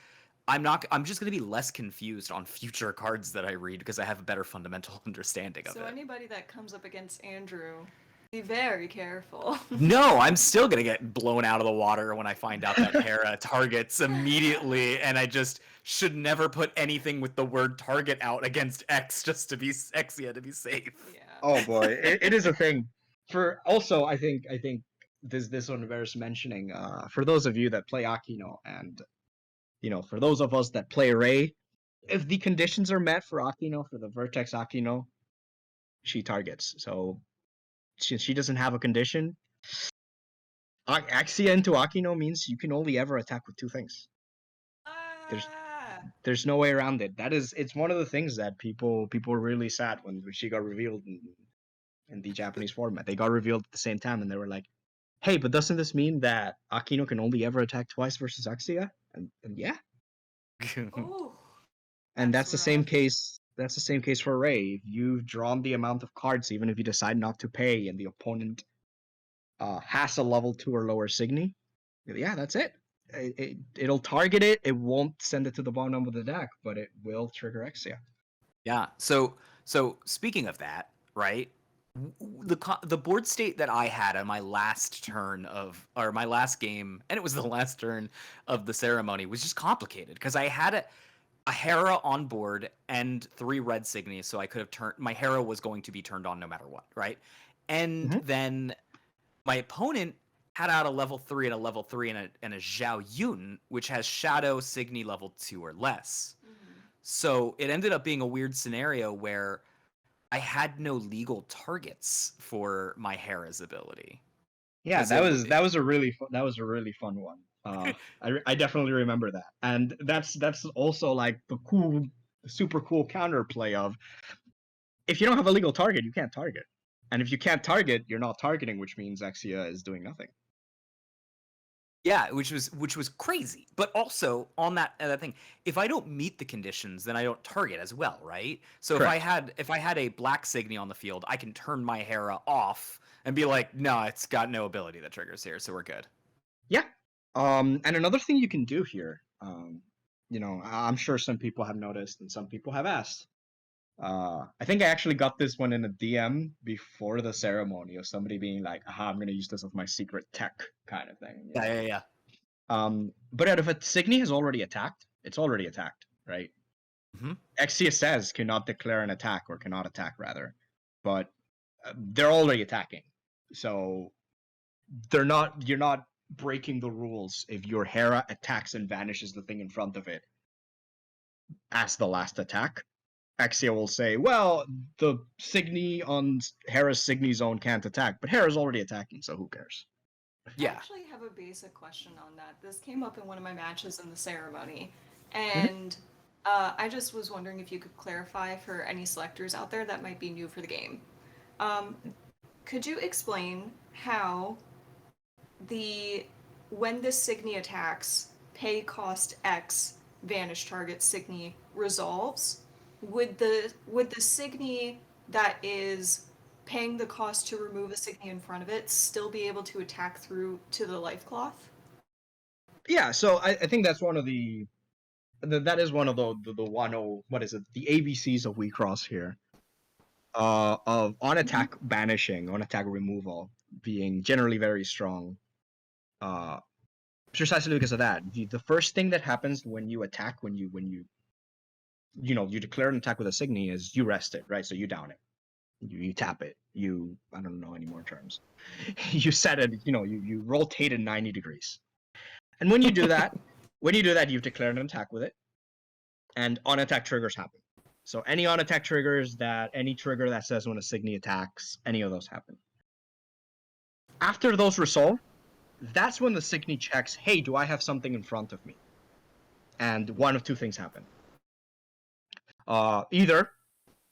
going to be less confused on future cards that I read because I have a better fundamental understanding of it. So anybody that comes up against Andrew, be very careful. No, I'm still going to get blown out of the water when I find out that Hera targets immediately, and I just should never put anything with the word target out against X just to be Exia to be safe. Yeah. Oh boy, it is a thing. For also, I think this one bears mentioning. For those of you that play Akino, and for those of us that play Ray, if the conditions are met for Akino, for the Vertex Akino, she targets. So she doesn't have a condition. Exia into Akino means you can only ever attack with 2 things. There's no way around it. It's one of the things that people were really sad when she got revealed in the Japanese format. They got revealed at the same time, and they were like, "Hey, but doesn't this mean that Akino can only ever attack twice versus Exia?" And yeah. Ooh, And that's the same rough. case. That's the same case for Ray. If you've drawn the amount of cards, even if you decide not to pay, and the opponent has a level 2 or lower Signy, yeah, that's it. It'll target it. It won't send it to the bottom of the deck, but it will trigger Exia. Yeah. So speaking of that, right? The board state that I had on my last turn my last game, and it was the last turn of the ceremony, was just complicated because I had a Hera on board and 3 red Signies, so I could have turned my Hera was going to be turned on no matter what, right? And then my opponent had out a level 3 and a level 3 and a Zhao Yun, which has Shadow Signy level 2 or less. So it ended up being a weird scenario where I had no legal targets for my Hera's ability. Yeah, that was a really fun one. I definitely remember that, and that's also like the super cool counterplay of, if you don't have a legal target, you can't target, and if you can't target, you're not targeting, which means Exia is doing nothing. Yeah, which was crazy. But also on that thing, if I don't meet the conditions, then I don't target as well, right? So Correct. if I had a black Signy on the field, I can turn my Hera off and be like, no, it's got no ability that triggers here, so we're good. Yeah. And another thing you can do here, I'm sure some people have noticed and some people have asked. I think I actually got this one in a DM before the ceremony of somebody being like, "Aha, I'm gonna use this as my secret tech," kind of thing. Yeah. But if a Signy has already attacked, it's already attacked, right? Exia says cannot declare an attack, or cannot attack rather, but they're already attacking, so you're not breaking the rules if your Hera attacks and vanishes the thing in front of it as the last attack. Exia will say, well, the Signy on Hera's Signy zone can't attack, but Hera's already attacking, so who cares? Yeah. I actually have a basic question on that. This came up in one of my matches in the ceremony, and I just was wondering if you could clarify for any selectors out there that might be new for the game. Could you explain how when this Signy attacks, pay cost X, vanish target Signy resolves? would the Signy that is paying the cost to remove a Signy in front of it still be able to attack through to the life cloth? Yeah, so I think that's one of that is one of the what is it, the ABCs of Wixoss here, of on attack banishing, on attack removal being generally very strong, precisely because of that. The first thing that happens when you attack, when you you declare an attack with a Signy, is you rest it, right? So you down it, you tap it, I don't know any more terms. You set it, you rotate it 90 degrees, and when you do that, you've declared an attack with it, and on attack triggers happen. So any on attack triggers, any trigger that says when a Signy attacks, any of those happen. After those resolve, that's when the Signy checks, hey, do I have something in front of me? And one of two things happen. Either,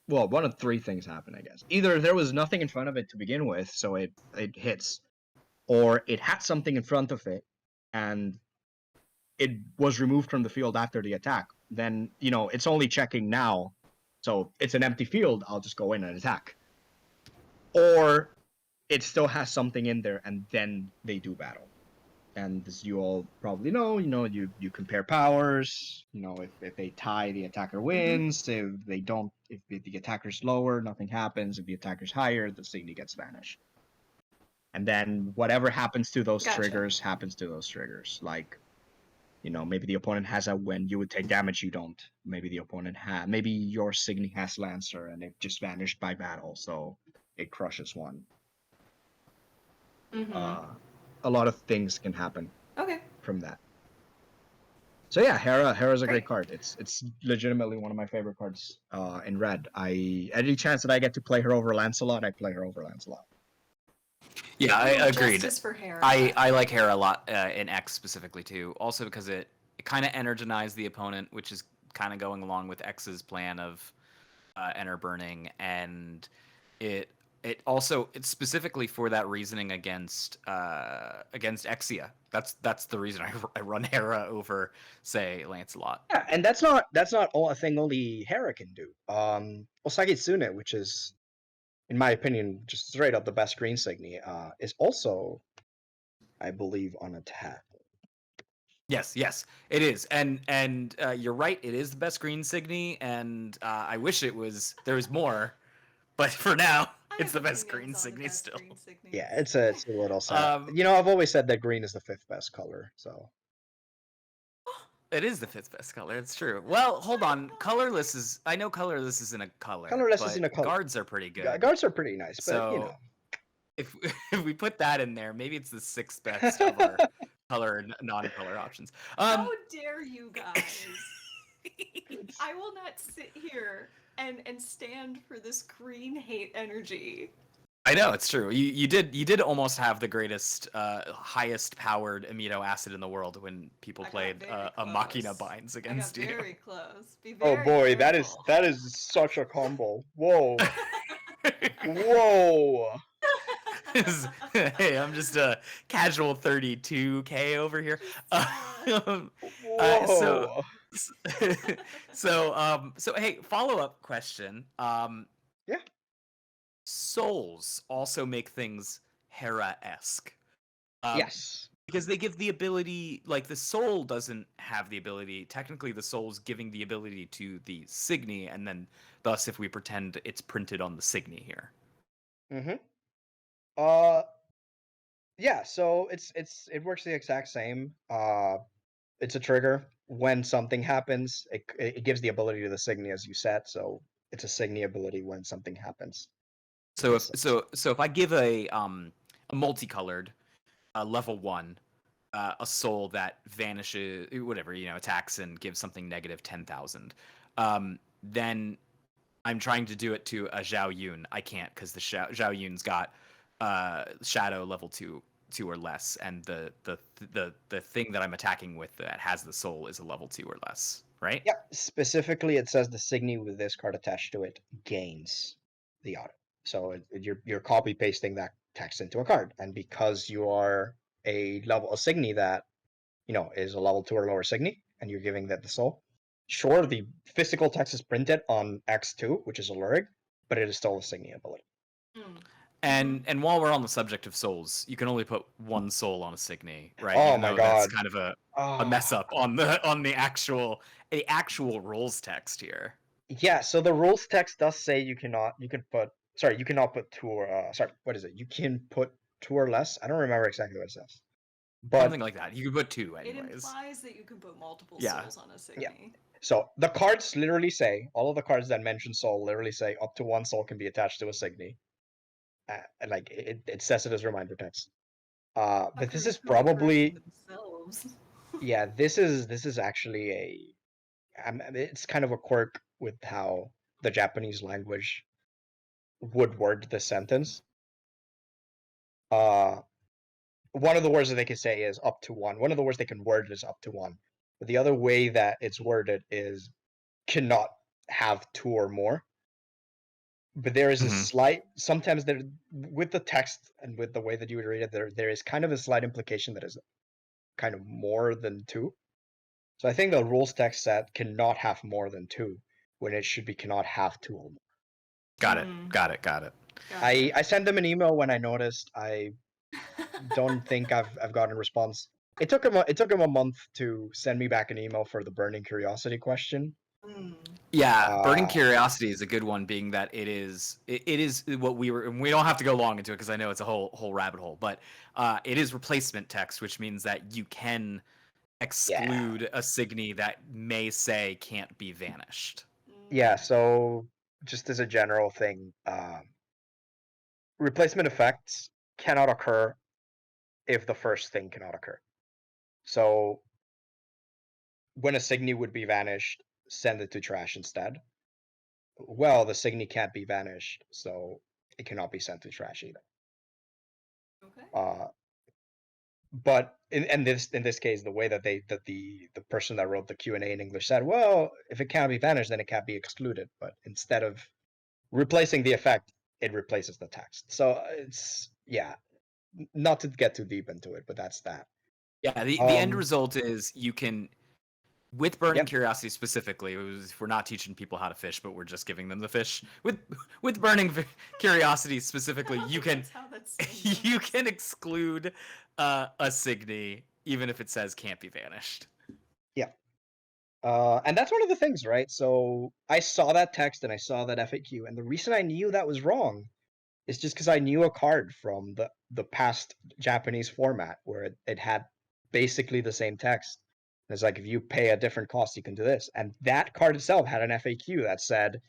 well, one of three things happen, I guess. Either there was nothing in front of it to begin with, so it hits, or it had something in front of it, and it was removed from the field after the attack. Then, it's only checking now, so it's an empty field, I'll just go in and attack. Or it still has something in there, and then they do battle. And as you all probably know, you compare powers. If they tie, the attacker wins. If they don't, if the attacker's lower, nothing happens. If the attacker's higher, the Signy gets vanished. And then whatever happens to those triggers happens to those triggers. Like, maybe the opponent has a when you would take damage, you don't. Maybe the opponent maybe your Signy has Lancer and it just vanished by battle, so it crushes one. A lot of things can happen from that. So yeah, Hera's a great card. It's legitimately one of my favorite cards in red. Any chance that I get to play her over Lancelot, I play her over Lancelot. Yeah, I agreed. Justice for Hera. I like Hera a lot in X specifically too. Also because it kind of energized the opponent, which is kind of going along with X's plan of enter burning, and it also it's specifically for that reasoning against Exia. That's the reason I run Hera over, say, Lancelot. Yeah, and that's not a thing only Hera can do. Osage Tsune, which is, in my opinion, just straight up the best green Signy, is also, I believe, on attack. Yes, it is, and you're right. It is the best green Signy, and I wish there was more, but for now, it's the best green Signy still. Yeah, it's a little sad. I've always said that green is the 5th best color, so. It is the 5th best color. It's true. Well, hold on. Colorless is. I know colorless isn't a color. Colorless isn't a color. Guards are pretty good. Guards are pretty nice, but so, if we put that in there, maybe it's the 6th best of our color non-color options. How dare you guys? I will not sit here and stand for this green hate energy. I know, it's true. You did almost have the greatest, highest powered amino acid in the world when people played a Machina binds against you. Very close. Oh boy, careful. that is such a combo. Whoa. Whoa. Hey, I'm just a casual 32K over here. So hey, follow-up question. Yeah. Souls also make things Hera-esque. Yes. Because they give the ability, like the soul doesn't have the ability, technically the soul's giving the ability to the Signy, and then thus if we pretend it's printed on the Signy here. Yeah, so it works the exact same. It's a trigger. When something happens, it gives the ability to the Signy as you set, so it's a Signy ability when something happens. So if I give a multicolored level 1 a soul that vanishes, whatever, attacks and gives something negative 10,000, then I'm trying to do it to a Zhao Yun. I can't because the Zhao Yun's got shadow level 2 or less, and the thing that I'm attacking with that has the soul is a level 2 or less, right? Yeah, specifically it says the Signy with this card attached to it gains the auto. So you're copy pasting that text into a card, and because you are a Signy that is a level 2 or lower Signy, and you're giving that the soul, sure, the physical text is printed on X2, which is a lyric, but it is still a singing ability. And while we're on the subject of souls, you can only put one soul on a Signy, right? Oh Even my though that's god. kind of a Ah. mess up on the actual rules text here. Yeah, so the rules text does say you cannot put two or what is it? You can put two or less. I don't remember exactly what it says. But Something like that. You could put two It anyways. implies that you can put multiple Yeah. souls on a Signy. so the cards literally say, all of the cards that mention soul literally say up to one soul can be attached to a Signy. And like it says it as reminder text. But this is Who are correcting probably themselves. yeah, this is actually it's kind of a quirk with how the Japanese language would word the sentence. One of the words that they can say is up to one. One of the words they can word is up to one. But the other way that it's worded is cannot have two or more. But there is a slight, sometimes there, with the text and with the way that you would read it, there is kind of a slight implication that is kind of more than two. So I think the rules text said cannot have more than two, when it should be cannot have two or more. Got it. I sent them an email when I noticed. I don't think I've gotten a response. It took him a month to send me back an email for the burning curiosity question. Yeah, burning curiosity is a good one, being that it is what we were, and we don't have to go long into it because I know it's a whole rabbit hole, but it is replacement text, which means that you can exclude a Signy that may say can't be vanished. Yeah, so just as a general thing, replacement effects cannot occur if the first thing cannot occur. So when a Signy would be vanished, send it to trash instead. Well, the Signy can't be vanished, so it cannot be sent to trash either. Okay. But in this case, the way that the person that wrote the Q&A in English said, well, if it can't be vanished, then it can't be excluded. But instead of replacing the effect, it replaces the text. So it's not to get too deep into it, but that's that. Yeah, the end result is you can, with burning curiosity specifically, we're not teaching people how to fish, but we're just giving them the fish. With burning curiosity specifically, you can you can exclude a Signy even if it says can't be vanished. Yeah. And that's one of the things, right? So I saw that text and I saw that FAQ, and the reason I knew that was wrong is just because I knew a card from the past Japanese format where it had basically the same text. It's like, if you pay a different cost, you can do this. And that card itself had an FAQ that said,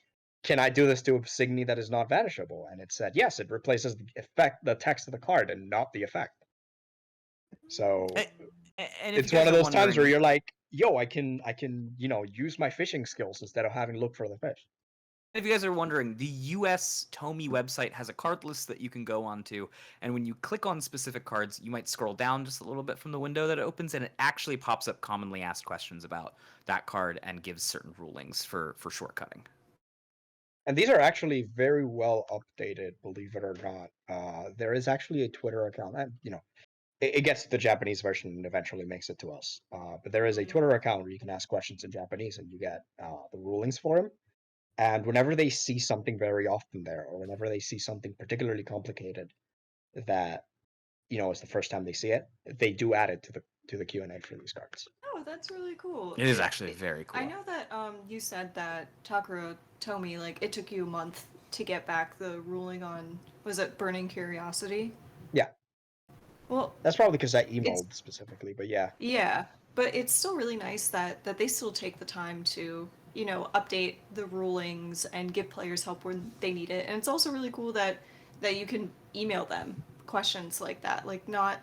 can I do this to a Signy that is not vanishable? And it said, yes, it replaces the text of the card and not the effect. So and it's one of those times where you're like, yo, I can use my fishing skills instead of having to look for the fish. If you guys are wondering, the US Tomy website has a card list that you can go onto, and when you click on specific cards, you might scroll down just a little bit from the window that it opens, and it actually pops up commonly asked questions about that card and gives certain rulings for shortcutting. And these are actually very well updated, believe it or not. There is actually a Twitter account, and it gets to the Japanese version and eventually makes it to us. But there is a Twitter account where you can ask questions in Japanese and you get the rulings for them. And whenever they see something very often there, or whenever they see something particularly complicated that is the first time they see it, they do add it to the Q&A for these cards. Oh, that's really cool. It is actually very cool. I know that you said that Takara Tomy, like, it took you a month to get back the ruling on, was it Burning Curiosity? Yeah. Well, that's probably because I emailed specifically, but yeah. Yeah, but it's still really nice that they still take the time to, update the rulings and give players help when they need it. And it's also really cool that you can email them questions like that. Like, not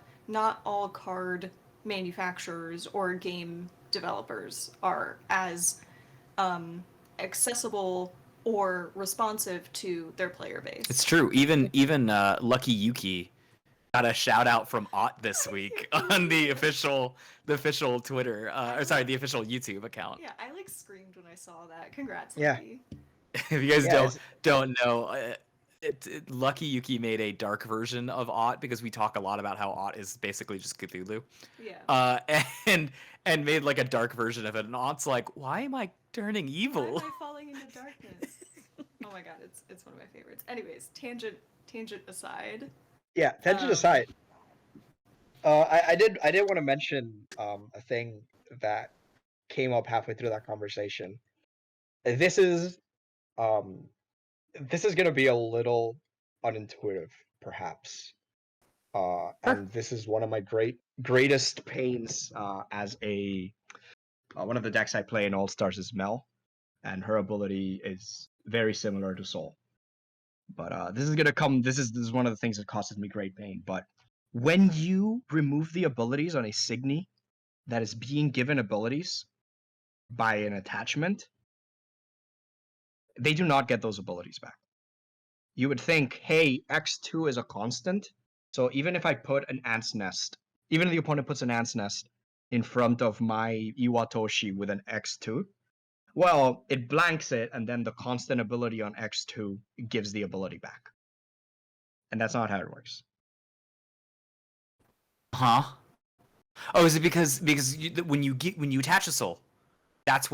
all card manufacturers or game developers are as accessible or responsive to their player base. It's true. Even Lucky Yuki got a shout out from Ott this week on the official Twitter, the official YouTube account. Yeah, I screamed when I saw that. Congrats, yeah. Lucky. If you guys don't know, Lucky Yuki made a dark version of Ott, because we talk a lot about how Ott is basically just Cthulhu. Yeah. And made like a dark version of it, and Ott's like, why am I turning Why evil. am I falling into darkness? Oh my god, it's one of my favorites. Anyways, tangent aside. Yeah, tangent Um, aside, I did want to mention a thing that came up halfway through that conversation. This is um this is gonna be a little unintuitive, perhaps. Sure. And this is one of my greatest pains as a one of the decks I play in All Stars is Mel, and her ability is very similar to Soul. But this is gonna come. This is one of the things that causes me great pain. But when you remove the abilities on a Signy that is being given abilities by an attachment, they do not get those abilities back. You would think, hey, X2 is a constant, so even if I put an ant's nest, even if the opponent puts an ant's nest in front of my Iwatoshi with an X2, well, it blanks it, and then the constant ability on X2 gives the ability back. And that's not how it works. Huh? Oh, is it because when you attach a soul, that's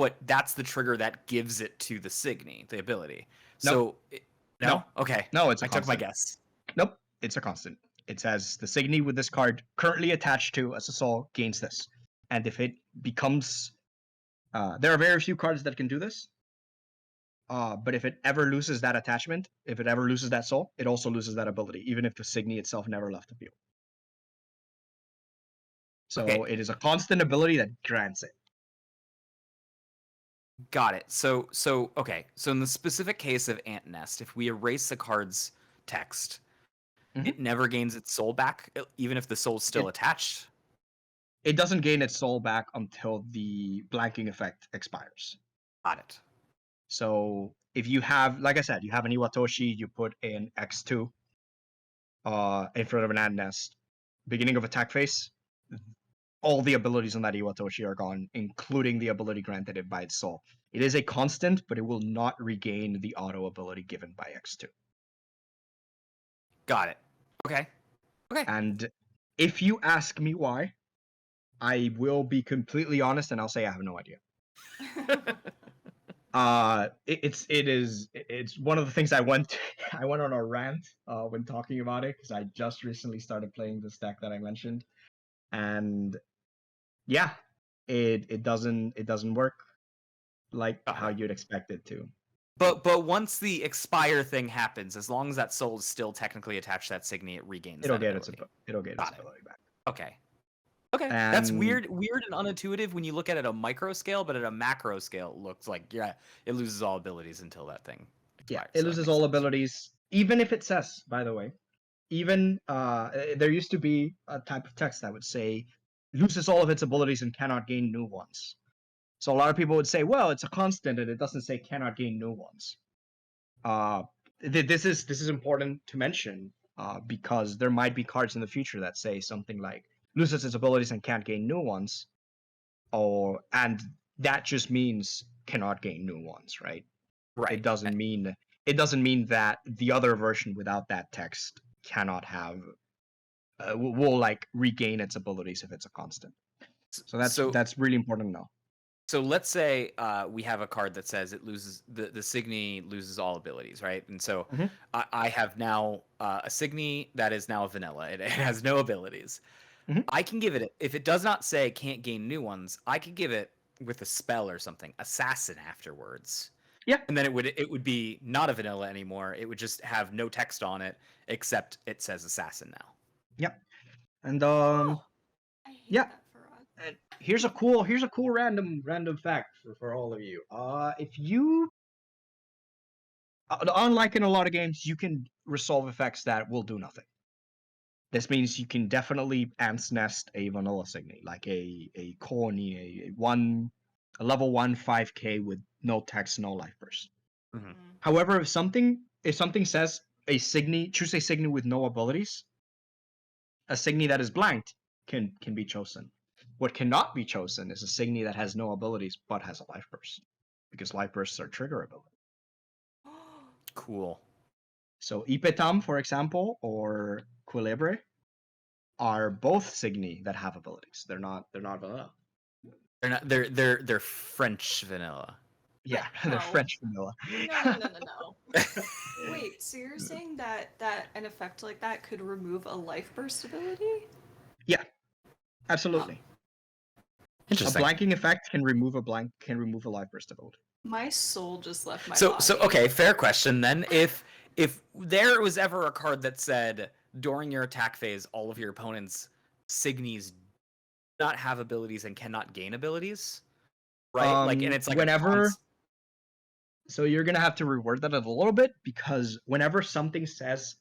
the trigger that gives it to the Signy, the ability. Nope. So no? Okay. No, it's a I took my constant. guess. Nope, it's a constant. It says the Signy with this card currently attached to as a soul gains this. And if it becomes... there are very few cards that can do this. But if it ever loses that attachment, if it ever loses that soul, it also loses that ability, even if the Signy itself never left the field. So Okay. it is a constant ability that grants it. Got it. So okay. So in the specific case of Ant Nest, if we erase the card's text, it never gains its soul back, even if the soul's still attached. It doesn't gain its soul back until the blanking effect expires. Got it. So if you have, like I said, you have an Iwatoshi, you put an X2 in front of an Ant Nest, beginning of attack phase, all the abilities on that Iwatoshi are gone, including the ability granted it by its soul. It is a constant, but it will not regain the auto ability given by X2. Got it. Okay. Okay. And if you ask me why, I will be completely honest and I'll say I have no idea. It's one of the things I went on a rant when talking about it, because I just recently started playing this deck that I mentioned, and yeah, it doesn't work like how you'd expect it to. But once the expire thing happens, as long as that soul is still technically attached to that Signy, it regains It'll that get its ability. ability back. Okay. Okay. That's And weird and unintuitive when you look at it at a micro scale, but at a macro scale, it looks like it loses all abilities until that thing expires. it So loses all abilities, even if it says, by the way, even there used to be a type of text that would say loses all of its abilities and cannot gain new ones. So a lot of people would say, well, it's a constant and it doesn't say cannot gain new ones. This is important to mention because there might be cards in the future that say something like loses its abilities and can't gain new ones, and that just means cannot gain new ones, right? right. It doesn't mean that the other version without that text cannot have will like regain its abilities if it's a constant. So that's really important to know. So let's say we have a card that says it loses the Signy loses all abilities, right? And so I have now a Signy that is now a vanilla. It has no abilities. I can give it, if it does not say can't gain new ones, I could give it with a spell or something, assassin afterwards. Yeah. And then it would be not a vanilla anymore. It would just have no text on it except it says assassin now. Yep. And I hate yeah. that for us. And here's a cool random fact for all of you. If you unlike in a lot of games, you can resolve effects that will do nothing. This means you can definitely Ant's Nest a vanilla Signy, like a corny, a level 1 5k with no text, no life burst. However, if something says a Signy, choose a Signy with no abilities, a Signy that is blanked can be chosen. What cannot be chosen is a Signy that has no abilities but has a life burst, because life bursts are trigger ability. Cool. So Ipetam, for example, or Quilibre are both Signy that have abilities. They're not vanilla. They're French vanilla. Yeah, But they're no. French vanilla. No. Wait, so you're saying that an effect like that could remove a life burst ability? Yeah, absolutely. A Interesting. blanking effect can remove a life burst ability. My soul just left my So body. okay, fair question then. If there was ever a card that said during your attack phase, all of your opponent's Signies do not have abilities and cannot gain abilities, right? Like, and it's like whenever. So you're gonna have to reword that a little bit, because whenever something says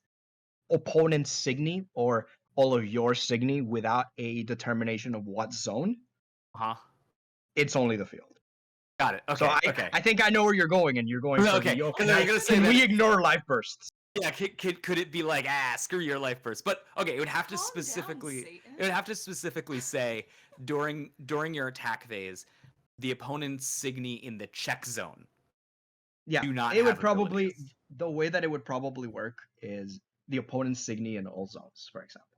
opponent's Signy or all of your Signy without a determination of what zone, it's only the field. Got it. Okay. So I think I know where you're going, and you're going for Okay. the And then you're gonna say can we that- ignore life bursts? Yeah, could it be like, screw your life burst? But okay, it would have to Calm down, specifically Satan. it would have to specifically say during your attack phase, the opponent's Signy in the check zone. Yeah, Do not it would have probably abilities. the way that it would probably work is the opponent's Signy in all zones, for example.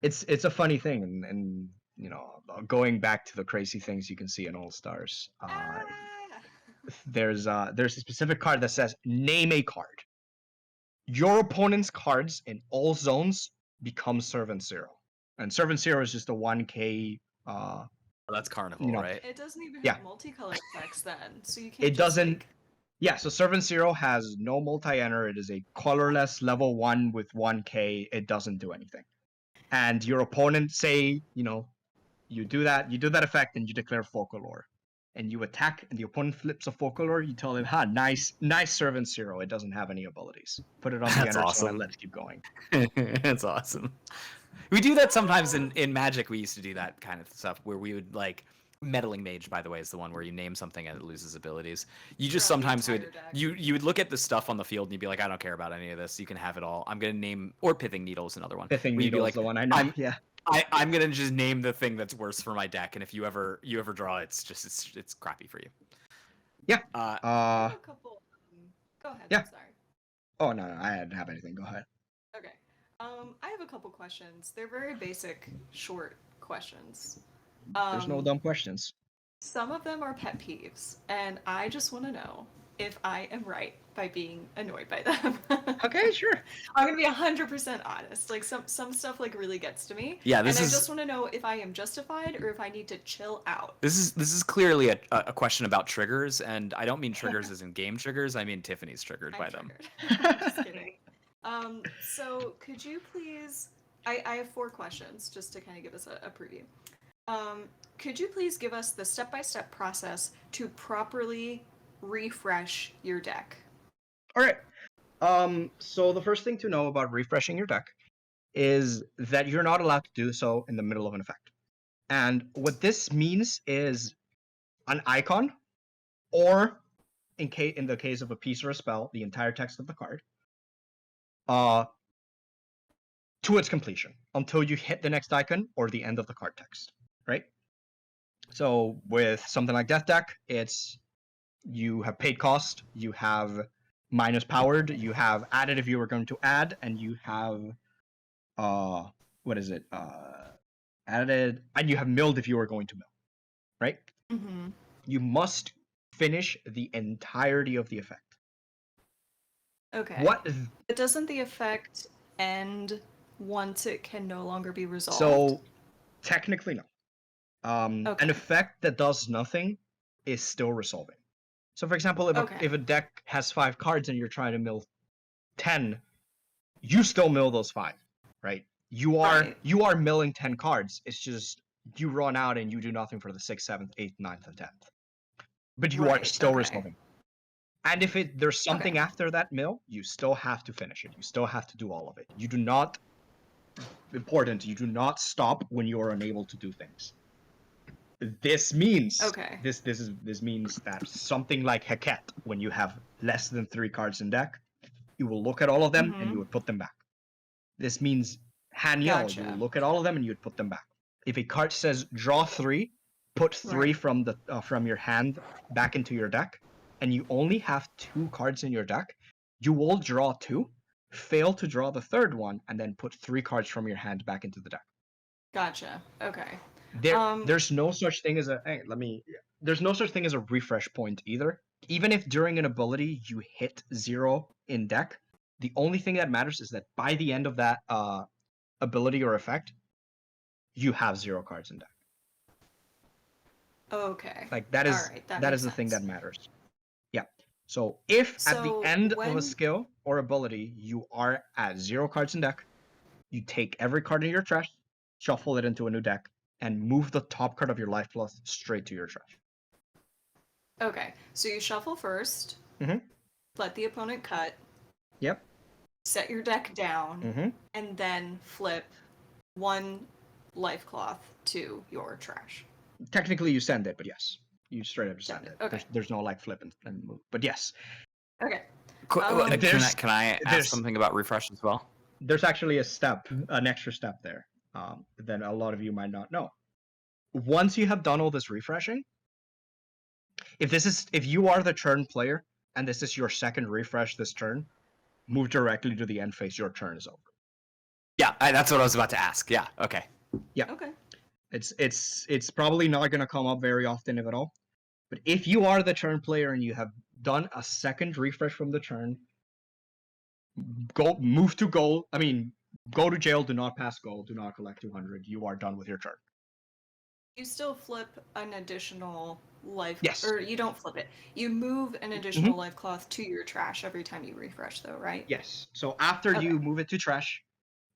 It's a funny thing, and you know, going back to the crazy things you can see in All Stars. There's a specific card that says name a card. Your opponent's cards in all zones become Servant Zero, and Servant Zero is just a 1k. That's Carnival, you know, right? It doesn't even Yeah. have multicolored effects then, so you can't It just, doesn't. like... Yeah, so Servant Zero has no multi-enter. It is a colorless level 1 with 1k. It doesn't do anything. And your opponent, say, you know, you do that effect, and you declare Folklore. And you attack, and the opponent flips a Folklore, you tell him, nice Servant Zero. It doesn't have any abilities. Put it on the That's enter awesome. zone and let's keep going. That's awesome. We do that sometimes in Magic. We used to do that kind of stuff where we would like Meddling Mage, by the way, is the one where you name something and it loses abilities. You just Throughout the sometimes would entire deck. you would look at the stuff on the field and you'd be like, I don't care about any of this. You can have it all. I'm gonna name, or Pithing Needle is another one. Pithing where you'd be Needle like, is the one I know. Yeah. I'm gonna just name the thing that's worse for my deck, and if you ever draw it, it's crappy for you. Yeah. I have a couple... Go ahead, Yeah. I'm sorry. Oh no, I didn't have anything. Go ahead. Okay. I have a couple questions. They're very basic, short questions. There's no dumb questions. Some of them are pet peeves, and I just want to know if I am right by being annoyed by them. Okay, sure. I'm gonna be 100% honest. Like some stuff like really gets to me. Yeah, and this I is- just want to know if I am justified or if I need to chill out. This is clearly a question about triggers, and I don't mean triggers as in game triggers. I mean Tiffany's triggered by them. Triggered. Just kidding. So could you please? I have 4 questions just to kind of give us a preview. Could you please give us the step-by-step process to properly refresh your deck? All right. So the first thing to know about refreshing your deck is that you're not allowed to do so in the middle of an effect. And what this means is an icon, or in the case of a piece or a spell, the entire text of the card, to its completion until you hit the next icon or the end of the card text, right? So with something like Death Deck, it's you have paid cost, you have minus powered, you have added if you were going to add, and you have added, and you have milled if you were going to mill, right? Mm-hmm. You must finish the entirety of the effect. Okay. What? But doesn't the effect end once it can no longer be resolved? So technically no. Okay. An effect that does nothing is still resolving. So for example, if a deck has 5 cards and you're trying to mill 10, you still mill those 5, right? You are milling 10 cards. It's just you run out and you do nothing for the 6th, 7th, 8th, 9th, and 10th. But you are still resolving. And if there's something after that mill, you still have to finish it. You still have to do all of it. You do not you do not stop when you are unable to do things. This means this means that something like Heket, when you have less than 3 cards in deck, you will look at all of them and you would put them back. This means Haniel, you will look at all of them and you would put them back. If a card says draw 3, put 3 from the from your hand back into your deck, and you only have 2 cards in your deck, you will draw 2, fail to draw the 3rd one, and then put 3 cards from your hand back into the deck. Gotcha. Okay. There's no such thing as a. Hey, there's no such thing as a refresh point either. Even if during an ability you hit 0 in deck, the only thing that matters is that by the end of that ability or effect, you have 0 cards in deck. Okay. Like that is Alright, that is the makes thing that sense. matters. Yeah. So if at the So end of a when skill or ability you are at 0 cards in deck, you take every card in your trash, shuffle it into a new deck, and move the top card of your life plus straight to your trash. Okay, so you shuffle first, Mm-hmm. let the opponent cut, Yep. set your deck down, Mm-hmm. and then flip 1 life cloth to your trash. Technically, you send it, but yes, you straight up Send send it. it. Okay. There's no like flip and move. But yes, Okay. Can I ask there's something about refresh as well? there's actually an extra step there that a lot of you might not know. Once you have done all this refreshing, if you are the turn player and this is your second refresh this turn, move directly to the end phase. Your turn is over. Yeah, that's what I was about to ask. Yeah, okay. Yeah. Okay. It's probably not going to come up very often, if at all. But if you are the turn player and you have done a second refresh from the turn, move to goal. I mean, go to jail. Do not pass goal. Do not collect 200. You are done with your turn. You still flip an additional life, Yes. or you don't flip it. You move an additional life cloth to your trash every time you refresh, though, right? Yes. So after Okay. you move it to trash,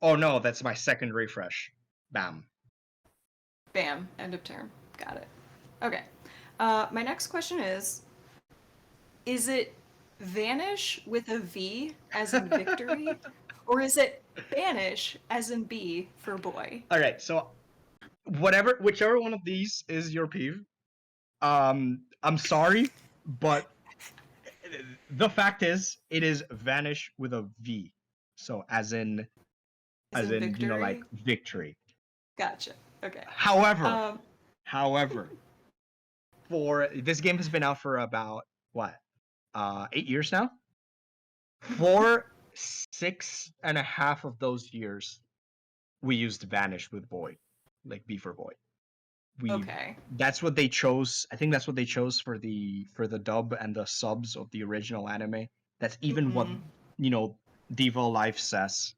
oh no, that's my second refresh. Bam. Bam. End of turn. Got it. Okay. My next question is it vanish with a V as in victory, or is it banish as in B for boy? All right. So whichever one of these is your peeve, I'm sorry, but the fact is, it is vanish with a V. So as in Victory? like victory. Gotcha. Okay. However, for this game has been out for about what 8 years now. For 6.5 of those years, we used vanish with boy, like B for boy. Okay. That's what they chose. I think that's what they chose for the dub and the subs of the original anime. That's even what Diva Life says.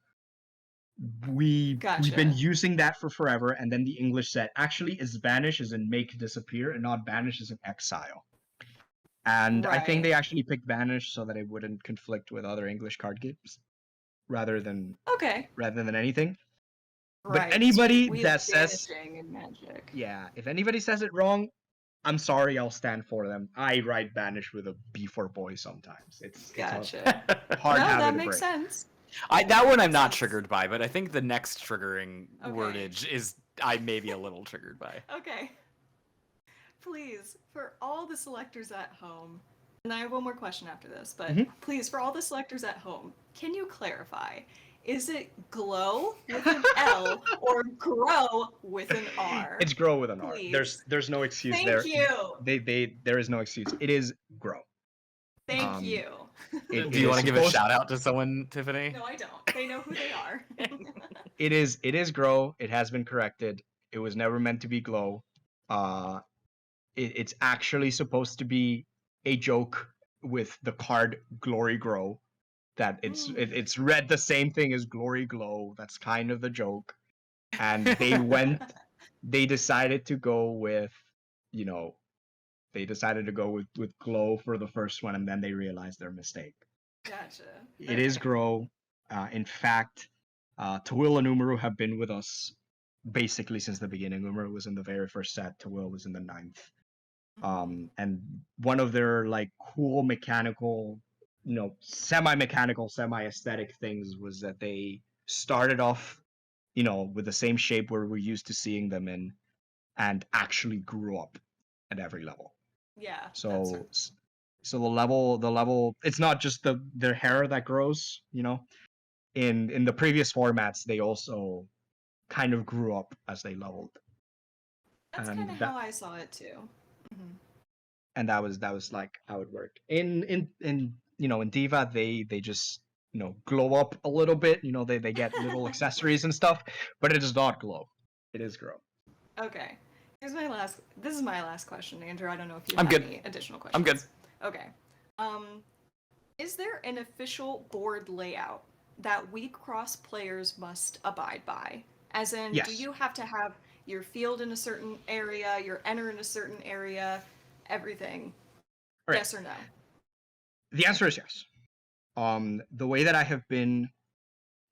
We've been Gotcha. using that for forever, and then the English said actually is vanish as in make disappear and not banish as in exile. And I think they actually picked vanish so that it wouldn't conflict with other English card games rather than anything. Right. But anybody we that says vanishing in Magic. yeah, if anybody says it wrong, I'm sorry, I'll stand for them. I write banish with a B for boy sometimes. It's Gotcha. a hard No, habit that to makes break. sense. That one I'm not sense. triggered by, but I think the next triggering Okay. wordage is I may be a little triggered by. Okay. Please, for all the selectors at home, and I have one more question after this, but please, for all the selectors at home, can you clarify? Is it glow with an L or grow with an R? It's grow with an Please. R. There's no excuse Thank there. you. There is no excuse. It is grow. Thank you. Do you want to give a shout out to someone, Tiffany? No, I don't. They know who they are. It is grow. It has been corrected. It was never meant to be glow. It's actually supposed to be a joke with the card Glory Grow. That it's read the same thing as Glory Glow. That's kind of the joke. And they decided to go with, with glow for the first one, and then they realized their mistake. Gotcha. It is grow. In fact, Tawil and Umaru have been with us basically since the beginning. Umaru was in the very first set. Tawil was in the 9th. And one of their like cool mechanical, semi-mechanical, semi-aesthetic things was that they started off, with the same shape where we're used to seeing them in, and actually grew up at every level. Yeah. So the level, it's not just their hair that grows, In the previous formats, they also kind of grew up as they leveled. That's kind of how I saw it too. And that was like how it worked. In Diva, they just glow up a little bit. They get little accessories and stuff, but it does not glow. It is grow. Okay. This is my last question, Andrew. I don't know if you I'm have good. any additional questions. I'm good. Okay. Is there an official board layout that Wixoss players must abide by? As in, do Yes. you have to have your field in a certain area, your enter in a certain area, everything? All right. Yes or no? The answer is yes. The way that I have been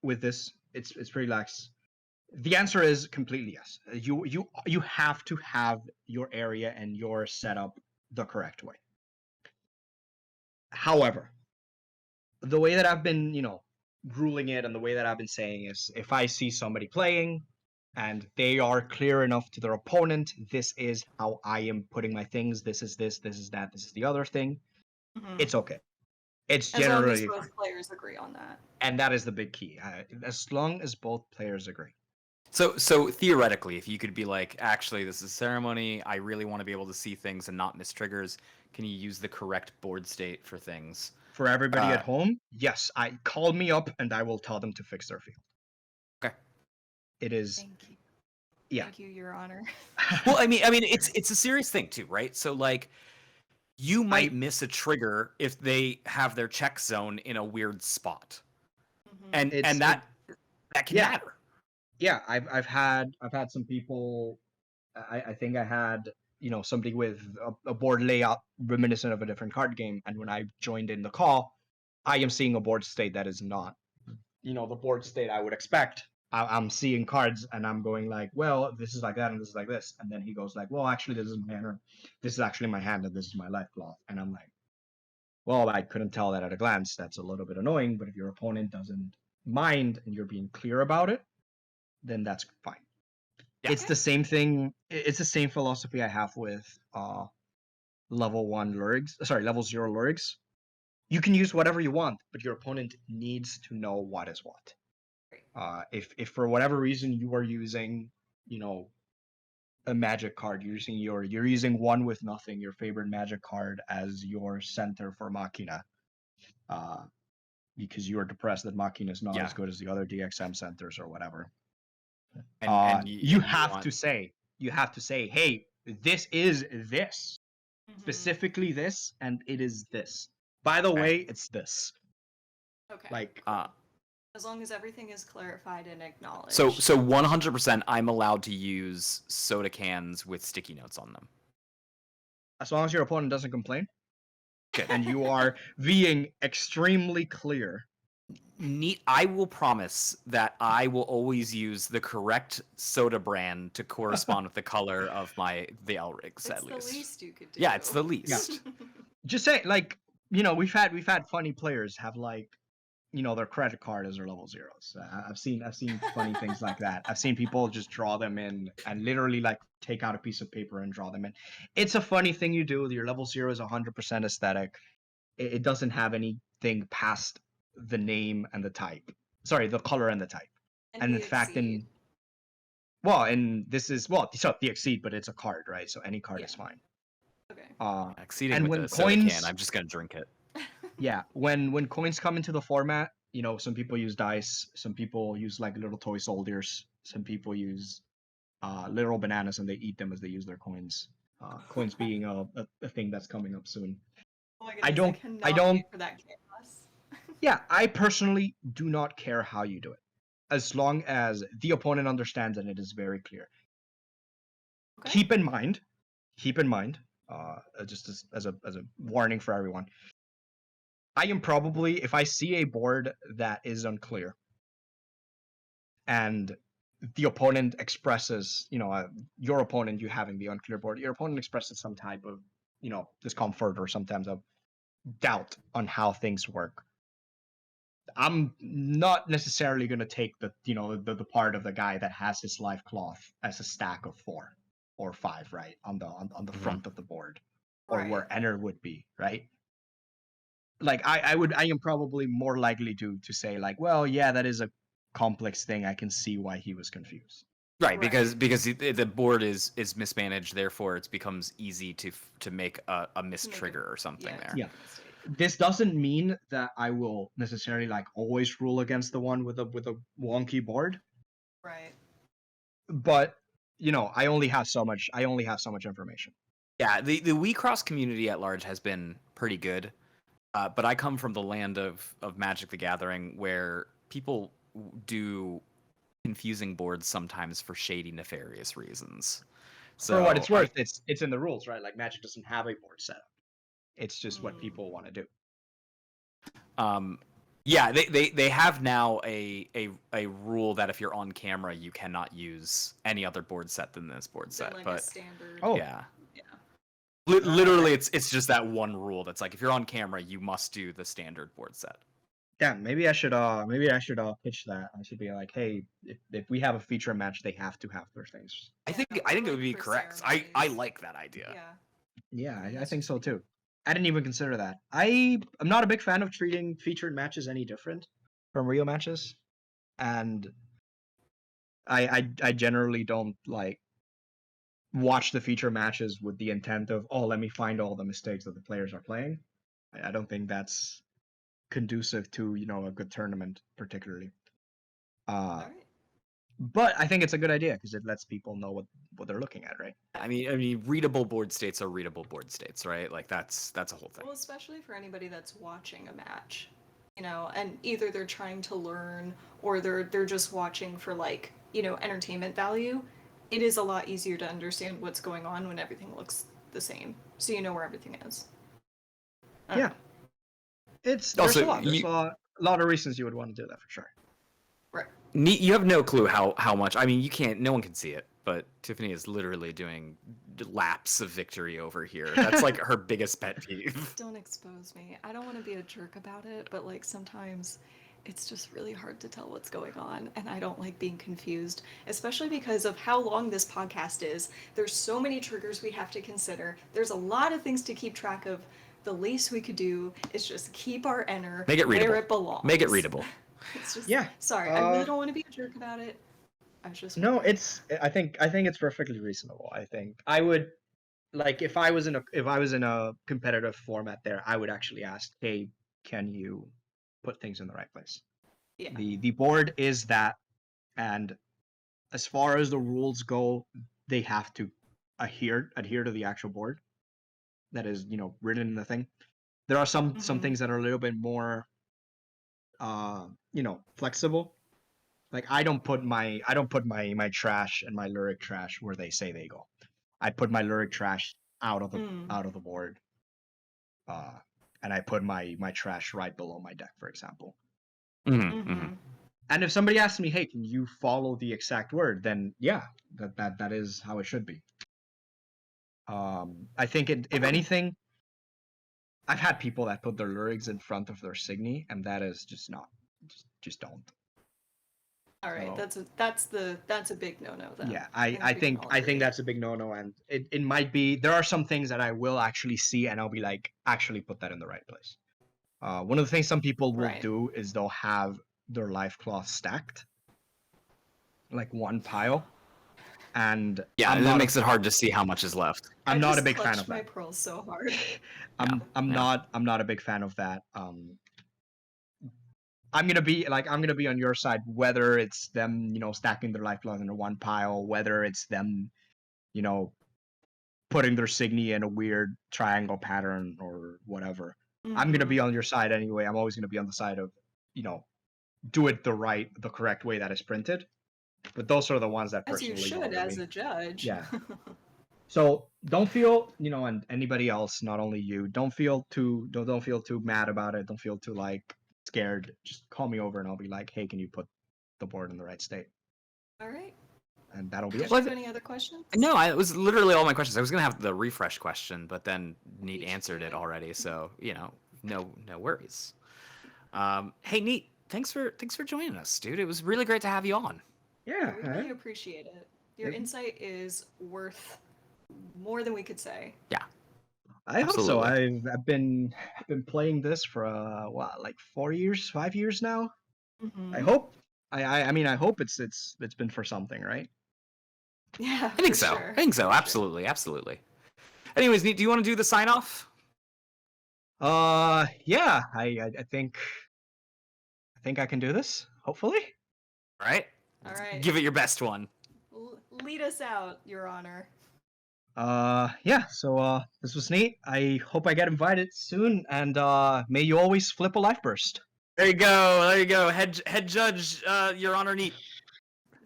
with this, it's pretty lax. The answer is completely yes. You have to have your area and your setup the correct way. However, the way that I've been, ruling it and the way that I've been saying is if I see somebody playing and they are clear enough to their opponent, this is how I am putting my things, this is that, this is the other thing, it's okay. It's As long as generally both fine. players agree on that. And that is the big key. As long as both players agree. So theoretically, if you could be like, actually, this is ceremony. I really want to be able to see things and not miss triggers. Can you use the correct board state for things? For everybody at home, yes, call me up and I will tell them to fix their field. Okay. It is. Thank you. Yeah. Thank you, Your Honor. Well, I mean, it's a serious thing too, right? So like, you might miss a trigger if they have their check zone in a weird spot, and that can matter. Yeah, I've had some people. I think I had somebody with a board layout reminiscent of a different card game, and when I joined in the call, I am seeing a board state that is not the board state I would expect. I'm seeing cards and I'm going like, well, this is like that and this is like this, and then he goes like, well, actually, this is my hand, or this is actually my hand, and this is my life cloth, and I'm like, well, I couldn't tell that at a glance. That's a little bit annoying, but if your opponent doesn't mind and you're being clear about it, then that's fine. Yeah. It's the same thing. It's the same philosophy I have with level 1 Lurigs. Sorry, level 0 Lurigs. You can use whatever you want, but your opponent needs to know what is what. If for whatever reason you are using, a magic card, you're using one with nothing, your favorite magic card, as your center for Machina, because you are depressed that Machina is not as good as the other DXM centers or whatever. You have to say, hey, this is this, specifically this, and it is this. By the way, it's this. Okay. Like, as long as everything is clarified and acknowledged. So 100%, I'm allowed to use soda cans with sticky notes on them. As long as your opponent doesn't complain, and you are being extremely clear. Neat. I will promise that I will always use the correct soda brand to correspond with the color of the Elrigs, at least. It's the least you could do. Yeah, it's the least. Yeah. Just say, like, we've had funny players have, like, their credit card as their level 0s. I've seen funny things like that. I've seen people just draw them in and literally like take out a piece of paper and draw them in. It's a funny thing you do. Your level 0 is 100% aesthetic. It doesn't have anything past the name and the type. Sorry, the color and the type. And in fact, this is so the Exceed, but it's a card, right? So any card is fine. Okay. Exceeding with a soda can, I'm just gonna drink it. Yeah, when coins come into the format, some people use dice, some people use like little toy soldiers, some people use literal bananas and they eat them as they use their coins. Coins being a thing that's coming up soon. Oh my goodness, I don't wait for that chaos. Yeah, I personally do not care how you do it, as long as the opponent understands and it is very clear. Okay. Keep in mind, just as a warning for everyone, I am probably, if I see a board that is unclear and the opponent expresses, your opponent, you having the unclear board, your opponent expresses some type of, discomfort or sometimes of doubt on how things work. I'm not necessarily going to take the part of the guy that has his life cloth as a stack of 4 or 5, right, on the front of the board, or where enter would be, right? Like I am probably more likely to say like, well, yeah, that is a complex thing. I can see why he was confused. Right, because the board is mismanaged, therefore it becomes easy to make a mistrigger or something there. Yeah. This doesn't mean that I will necessarily like always rule against the one with a wonky board. Right. But I only have so much information. Yeah, the Wixoss community at large has been pretty good, but I come from the land of Magic the Gathering, where people do confusing boards sometimes for shady, nefarious reasons. For what it's So worth, it's in the rules, right? Like Magic doesn't have a board setup. It's just what people want to do. Yeah, they have now a rule that if you're on camera, you cannot use any other board set than this board set. Like but a standard. Oh, yeah, Yeah. literally, it's just that one rule that's like if you're on camera, you must do the standard board set. damn. Maybe I should pitch that. I should be like, hey, if we have a feature match, they have to have their things. I think or it would like be for correct. I ceremonies. like that idea. Yeah. Yeah, I that's think just so me. too. I didn't even consider that. I'm not a big fan of treating featured matches any different from real matches, and I generally don't like watch the feature matches with the intent of, oh, let me find all the mistakes that the players are playing. I don't think that's conducive to a good tournament particularly. All right. But I think it's a good idea because it lets people know what they're looking at, right? I mean, readable board states are readable board states, right? Like that's a whole thing. Well, especially for anybody that's watching a match, and either they're trying to learn or they're just watching for like, entertainment value. It is a lot easier to understand what's going on when everything looks the same, so you know where everything is. Yeah. There's Also, a lot of reasons you would want to do that for sure. Right. Neet, you have no clue how much. I mean, no one can see it, but Tiffany is literally doing laps of victory over here. That's like her biggest pet peeve. Don't expose me. I don't want to be a jerk about it, but like sometimes it's just really hard to tell what's going on, and I don't like being confused, especially because of how long this podcast is. There's so many triggers we have to consider. There's a lot of things to keep track of. The least we could do is just keep our enter Make it readable. where it belongs. Make it readable. It's just Yeah. Sorry, I really don't want to be a jerk about it. I was just No, I think it's perfectly reasonable. I think I would like if I was in a competitive format there, I would actually ask, hey, can you put things in the right place? Yeah. The board is that, and as far as the rules go, they have to adhere to the actual board that is written in the thing. There are some things that are a little bit more flexible. Like I don't put my trash and my lyric trash where they say they go. I put my lyric trash out of the board, and I put my trash right below my deck, for example. And if somebody asks me, hey, can you follow the exact word? Then yeah, that is how it should be. I think if anything, I've had people that put their lyrics in front of their signy, and that is just not, just don't. All right, so, that's a big no-no then. Yeah, I think that's a big no-no, and it might be, there are some things that I will actually see and I'll be like, actually put that in the right place. One of the things some people will do is they'll have their life cloth stacked like one pile, and yeah, that makes it hard to see how much is left. I'm not a big fan of that. My pearls so hard. I'm not a big fan of that. I'm gonna be on your side, whether it's them, stacking their life cloth into one pile, whether it's them, putting their signy in a weird triangle pattern or whatever. I'm gonna be on your side anyway. I'm always gonna be on the side of, do it the correct way that is printed. But those are the ones that personally as you should as a judge. Yeah. So don't feel, and anybody else, not only you, don't feel too mad about it. Don't feel too scared. Just call me over and I'll be like, hey, can you put the board in the right state? All right. And that'll be it. Do you have any other questions? No, it was literally all my questions. I was gonna have the refresh question, but then Neet answered it already, so no worries. Hey Neet, thanks for joining us, dude. It was really great to have you on. Yeah, we really appreciate it. Your insight is worth more than we could say. Yeah, I hope so. I've been playing this for 5 years now. I hope. I mean, I hope it's been for something, right? Yeah, I think so. Sure. I think so. Absolutely, absolutely. Anyways, Neet, do you want to do the sign off? Yeah. I think I can do this. Hopefully. All right. All right. Give it your best one. Lead us out, Your Honor. Yeah, so this was neat. I hope I get invited soon, and may you always flip a life burst. There you go. There you go. Head judge, Your Honor, Neet.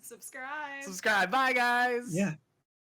Subscribe. Subscribe. Bye, guys. Yeah.